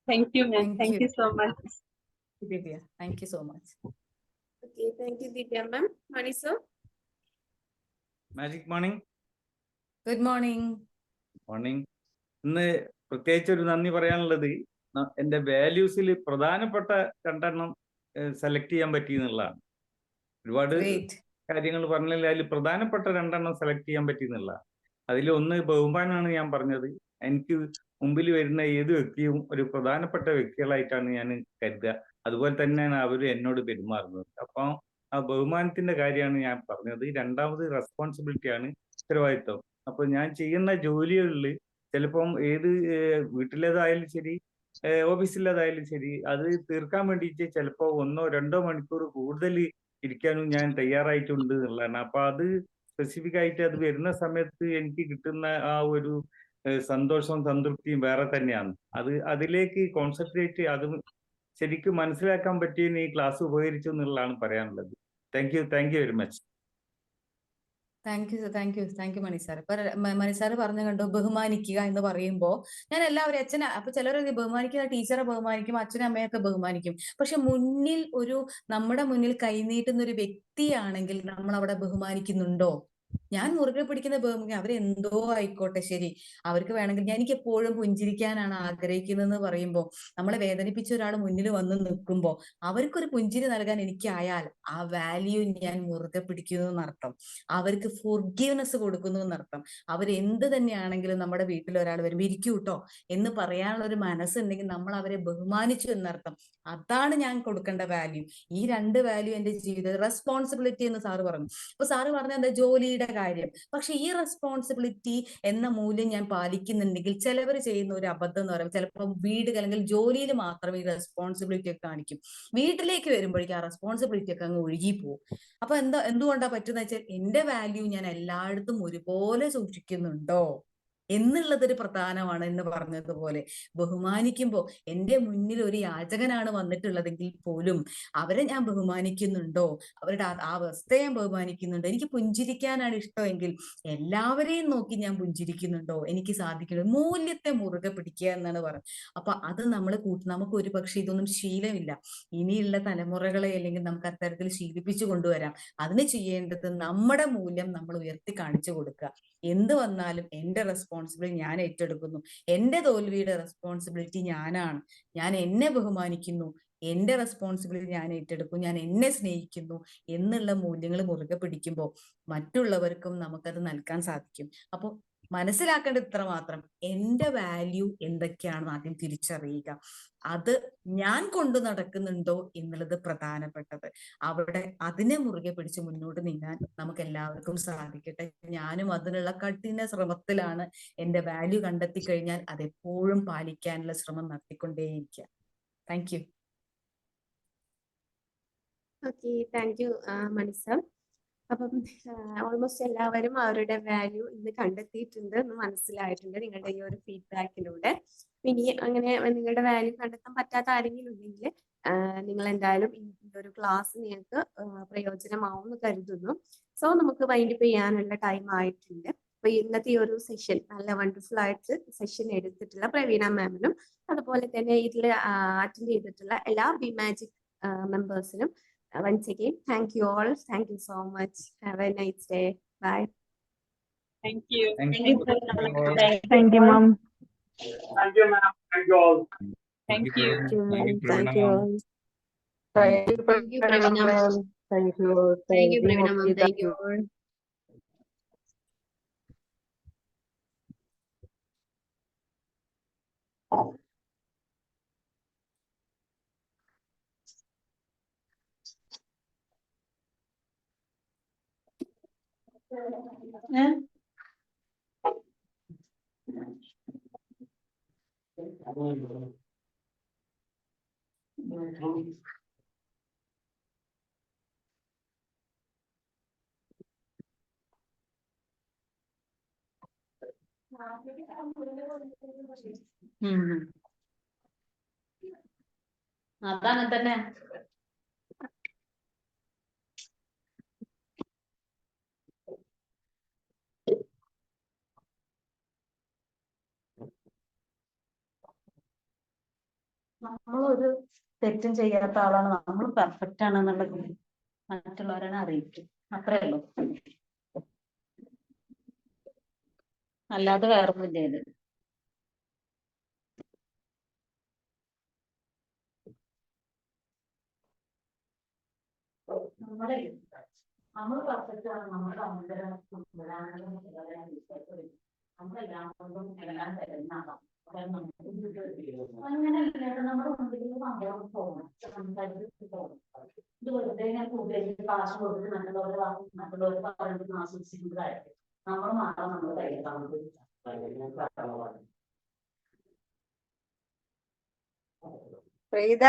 Thank you ma'am. Thank you so much. Divya, thank you so much. Thank you Divya ma'am. Mani sir. Magic morning. Good morning. Morning. ഇന്ന് പ്രത്യേകിച്ച് ഒരു നന്ദി പറയാനുള്ളത്, എൻ്റെ വാല്യൂസിൽ പ്രധാനപ്പെട്ട 2 സെലക്ട് ചെയ്യാൻ പറ്റി എന്നുള്ളതാണ്. ഒരുപാട് കാര്യങ്ങൾ പറഞ്ഞില്ല, അതിൽ പ്രധാനപ്പെട്ട 2 സെലക്ട് ചെയ്യാൻ പറ്റി എന്നുള്ളതാണ്. അതിൽ ഒന്ന് ബഹുമാനാണ് ഞാൻ പറഞ്ഞത്. എനിക്ക് മുമ്പിൽ വരുന്ന ഏത് വ്യക്തിയും ഒരു പ്രധാനപ്പെട്ട വ്യക്തികളായിട്ടാണ് ഞാൻ കരുതുക. അതുപോലെ തന്നെയാണ് അവർ എന്നോട് പെരുമാറുന്നത്. അപ്പം ആ ബഹുമാനത്തിന്റെ കാര്യമാണ് ഞാൻ പറഞ്ഞത്. രണ്ടാമത് റെസ്പോൺസിബിലിറ്റിയാണ്, ഉത്തരവാദിത്വം. അപ്പൊ ഞാൻ ചെയ്യുന്ന ജോലികളിൽ ചിലപ്പം ഏത് വീട്ടിലേതായാലും ശരി, ഓഫീസിലേതായാലും ശരി, അത് തീർക്കാൻ വേണ്ടിയിട്ട് ചിലപ്പോൾ 1-2 മണിക്കൂർ കൂടുതൽ ഇരിക്കാനും ഞാൻ തയ്യാറായിട്ടുണ്ട് എന്നുള്ളതാണ്. അപ്പൊ അത് സ്പെസിഫിക് ആയിട്ട് അത് വരുന്ന സമയത്ത് എനിക്ക് കിട്ടുന്ന ആ ഒരു സന്തോഷവും സംതൃപ്തിയും വേറെ തന്നെയാണ്. അതിലേക്ക് കോൺസെൻട്രേറ്റ്, അത് ശരിക്കും മനസ്സിലാക്കാൻ പറ്റിയതിന് ഈ ക്ലാസ് ഉപകരിച്ചു എന്നുള്ളതാണ് പറയാനുള്ളത്. Thank you very much. Thank you Mani sir. ഇപ്പൊ മണി സാർ പറഞ്ഞു കണ്ടു, ബഹുമാനിക്കുക എന്ന് പറയുമ്പോൾ ഞാൻ എല്ലാവരും അച്ഛനെ, അപ്പൊ ചിലർ ബഹുമാനിക്കുന്ന ടീച്ചറെ ബഹുമാനിക്കും, അച്ഛനും അമ്മയൊക്കെ ബഹുമാനിക്കും. പക്ഷെ മുന്നിൽ നമ്മുടെ മുന്നിൽ കൈനീട്ടുന്ന ഒരു വ്യക്തിയാണെങ്കിൽ നമ്മൾ അവിടെ ബഹുമാനിക്കുന്നുണ്ടോ? ഞാൻ മുറുകെ പിടിക്കുന്ന ബഹുമാനിക്കും, അവരെന്തോ ആയിക്കോട്ടെ ശരി, അവർക്ക് വേണമെങ്കിൽ, എനിക്ക് എപ്പോഴും പുഞ്ചിരിക്കാനാണ് ആഗ്രഹിക്കുന്നതെന്ന് പറയുമ്പോൾ, നമ്മളെ വേദനിപ്പിച്ച ഒരാൾ മുന്നിൽ വന്ന് നിൽക്കുമ്പോൾ അവർക്കൊരു പുഞ്ചിരി നൽകാൻ എനിക്കായാൽ ആ വാല്യൂ ഞാൻ മുറുകെ പിടിക്കുന്നു എന്നർത്ഥം. അവർക്ക് ഫോർഗീവ്നെസ് കൊടുക്കുന്നു എന്നർത്ഥം. അവരെന്ത് തന്നെയാണെങ്കിലും നമ്മുടെ വീട്ടിൽ ഒരാൾ വരുമ്പോൾ ഇരിക്കൂ കേട്ടോ എന്ന് പറയാനുള്ള ഒരു മനസ്സുണ്ടെങ്കിൽ നമ്മൾ അവരെ ബഹുമാനിച്ചു എന്നർത്ഥം. അതാണ് ഞാൻ കൊടുക്കേണ്ട വാല്യൂ. ഈ 2 വാല്യൂ എന്റെ ജീവിതത്തിൽ. റെസ്പോൺസിബിലിറ്റി എന്ന് സാറ് പറഞ്ഞു. അപ്പൊ സാറ് പറഞ്ഞ എന്താ, ജോലിയുടെ കാര്യം. പക്ഷെ ഈ റെസ്പോൺസിബിലിറ്റി എന്ന മൂല്യം ഞാൻ പാലിക്കുന്നുണ്ടെങ്കിൽ, ചിലവർ ചെയ്യുന്ന ഒരു അബദ്ധം എന്ന് പറയുമ്പോൾ, ചിലപ്പോൾ വീട് അല്ലെങ്കിൽ ജോലിയിൽ മാത്രമേ ഈ റെസ്പോൺസിബിലിറ്റി ഒക്കെ കാണിക്കും. വീട്ടിലേക്ക് വരുമ്പോഴേക്കും ആ റെസ്പോൺസിബിലിറ്റി ഒക്കെ അങ്ങ് ഒഴുകിപ്പോവും. അപ്പൊ എന്തുകൊണ്ടാ പറ്റുന്ന വെച്ചാൽ, എന്റെ വാല്യൂ ഞാൻ എല്ലായിടത്തും ഒരുപോലെ സൂക്ഷിക്കുന്നുണ്ടോ? എന്നുള്ളതൊരു പ്രധാനമാണ് എന്ന് പറഞ്ഞതുപോലെ. ബഹുമാനിക്കുമ്പോൾ എൻ്റെ മുന്നിൽ ഒരു യാചകനാണ് വന്നിട്ടുള്ളതെങ്കിൽ പോലും അവരെ ഞാൻ ബഹുമാനിക്കുന്നുണ്ടോ, അവരുടെ ആ അവസ്ഥയെ ഞാൻ ബഹുമാനിക്കുന്നുണ്ടോ, എനിക്ക് പുഞ്ചിരിക്കാനാണ് ഇഷ്ടമെങ്കിൽ എല്ലാവരെയും നോക്കി ഞാൻ പുഞ്ചിരിക്കുന്നുണ്ടോ, എനിക്ക് സാധിക്കുന്നുണ്ടോ, മൂല്യത്തെ മുറുകെ പിടിക്കുക എന്നാണ് പറയുന്നത്. അപ്പൊ അത് നമ്മൾ നമുക്ക് ഒരു പക്ഷെ ഇതൊന്നും ശീലമില്ല. ഇനിയുള്ള തലമുറകളെ അല്ലെങ്കിൽ നമുക്ക് അത്തരത്തിൽ ശീലിപ്പിച്ചു കൊണ്ടുവരാം. അതിന് ചെയ്യേണ്ടത് നമ്മുടെ മൂല്യം നമ്മൾ ഉയർത്തി കാണിച്ചു കൊടുക്കുക. എന്ത് വന്നാലും എന്റെ റെസ്പോൺസിബിലിറ്റി ഞാൻ ഏറ്റെടുക്കുന്നു, എന്റെ തോൽവിയുടെ റെസ്പോൺസിബിലിറ്റി ഞാനാണ്, ഞാൻ എന്നെ ബഹുമാനിക്കുന്നു, എന്റെ റെസ്പോൺസിബിലിറ്റി ഞാൻ ഏറ്റെടുക്കും, ഞാൻ എന്നെ സ്നേഹിക്കുന്നു എന്നുള്ള മൂല്യങ്ങൾ മുറുകെ പിടിക്കുമ്പോൾ മറ്റുള്ളവർക്കും നമുക്കത് നൽകാൻ സാധിക്കും. അപ്പോൾ മനസ്സിലാക്കേണ്ടത് ഇത്ര മാത്രം, എന്റെ വാല്യൂ എന്തൊക്കെയാണെന്ന് ആദ്യം തിരിച്ചറിയുക. അത് ഞാൻ കൊണ്ടു നടക്കുന്നുണ്ടോ എന്നുള്ളത് പ്രധാനപ്പെട്ടത്. അവിടെ അതിനെ മുറുകെ പിടിച്ച് മുന്നോട്ട് നീങ്ങാൻ നമുക്ക് എല്ലാവർക്കും സാധിക്കട്ടെ. ഞാനും അതിനുള്ള കഠിന ശ്രമത്തിലാണ്. എന്റെ വാല്യൂ കണ്ടെത്തി കഴിഞ്ഞാൽ അതെപ്പോഴും പാലിക്കാനുള്ള ശ്രമം നടത്തിക്കൊണ്ടേയിരിക്കുക. Thank you. Okay, thank you Manisha. അപ്പം ഓൾമോസ്റ്റ് എല്ലാവരും അവരുടെ വാല്യൂ ഇന്ന് കണ്ടെത്തിയിട്ടുണ്ട് എന്ന് മനസ്സിലായിട്ടുണ്ട് നിങ്ങളുടെ ഈ ഒരു ഫീഡ്ബാക്കിലൂടെ. ഇനി അങ്ങനെ നിങ്ങളുടെ വാല്യൂ കണ്ടെത്താൻ പറ്റാത്ത ആരെങ്കിലും ഉണ്ടെങ്കിൽ നിങ്ങൾ എന്തായാലും ഈ ഒരു ക്ലാസ് നിങ്ങൾക്ക് പ്രയോജനമാവും എന്ന് കരുതുന്നു. സോ നമുക്ക് വൈൻഡപ്പ് ചെയ്യാനുള്ള ടൈം ആയിട്ടുണ്ട്. അപ്പൊ ഇന്നത്തെ ഈ ഒരു സെഷൻ നല്ല വണ്ടർഫുൾ ആയിട്ട് സെഷൻ എടുത്തിട്ടുള്ള പ്രവീണ മാമിനും അതുപോലെ തന്നെ ഇതിൽ അറ്റൻഡ് ചെയ്തിട്ടുള്ള എല്ലാ ബി മാജിക് മെമ്പേഴ്സിനും once again, thank you all. Thank you so much. Have a nice day. Bye. Thank you. Thank you. Thank you, ma'am. Thank you, ma'am. Thank you all. Thank you. Thank you. Thank you, Pravina ma'am. Thank you. Thank you, Pravina ma'am. Thank you all. അതങ്ങനെ തന്നെ. നമ്മളൊരു തെറ്റും ചെയ്യാത്ത ആളാണ്, നമ്മൾ perfect ആണെന്നുള്ളത് മറ്റുള്ളവരെ അറിയിക്കും. അത്രേ ഉള്ളൂ, അല്ലാതെ വേറൊന്നും ചെയ്ത്. നമ്മൾ പെർഫെക്റ്റ് ആണ്, നമ്മുടെ നമ്മളെല്ലാം കൊണ്ടും എല്ലാം തരുന്നതാണ്. അങ്ങനെ നമ്മുടെ മുമ്പിൽ സംഭവം പോകണം, സംസാരിച്ച് പോകണം. ഇത് വെറുതെ ഉപയോഗിച്ച് കാശ് കൊടുത്ത് മറ്റുള്ളവർ പറഞ്ഞിട്ട് ആസ്വദിക്കുന്നതായിട്ട് നമ്മൾ മാത്രം നമ്മൾ കയ്യിൽ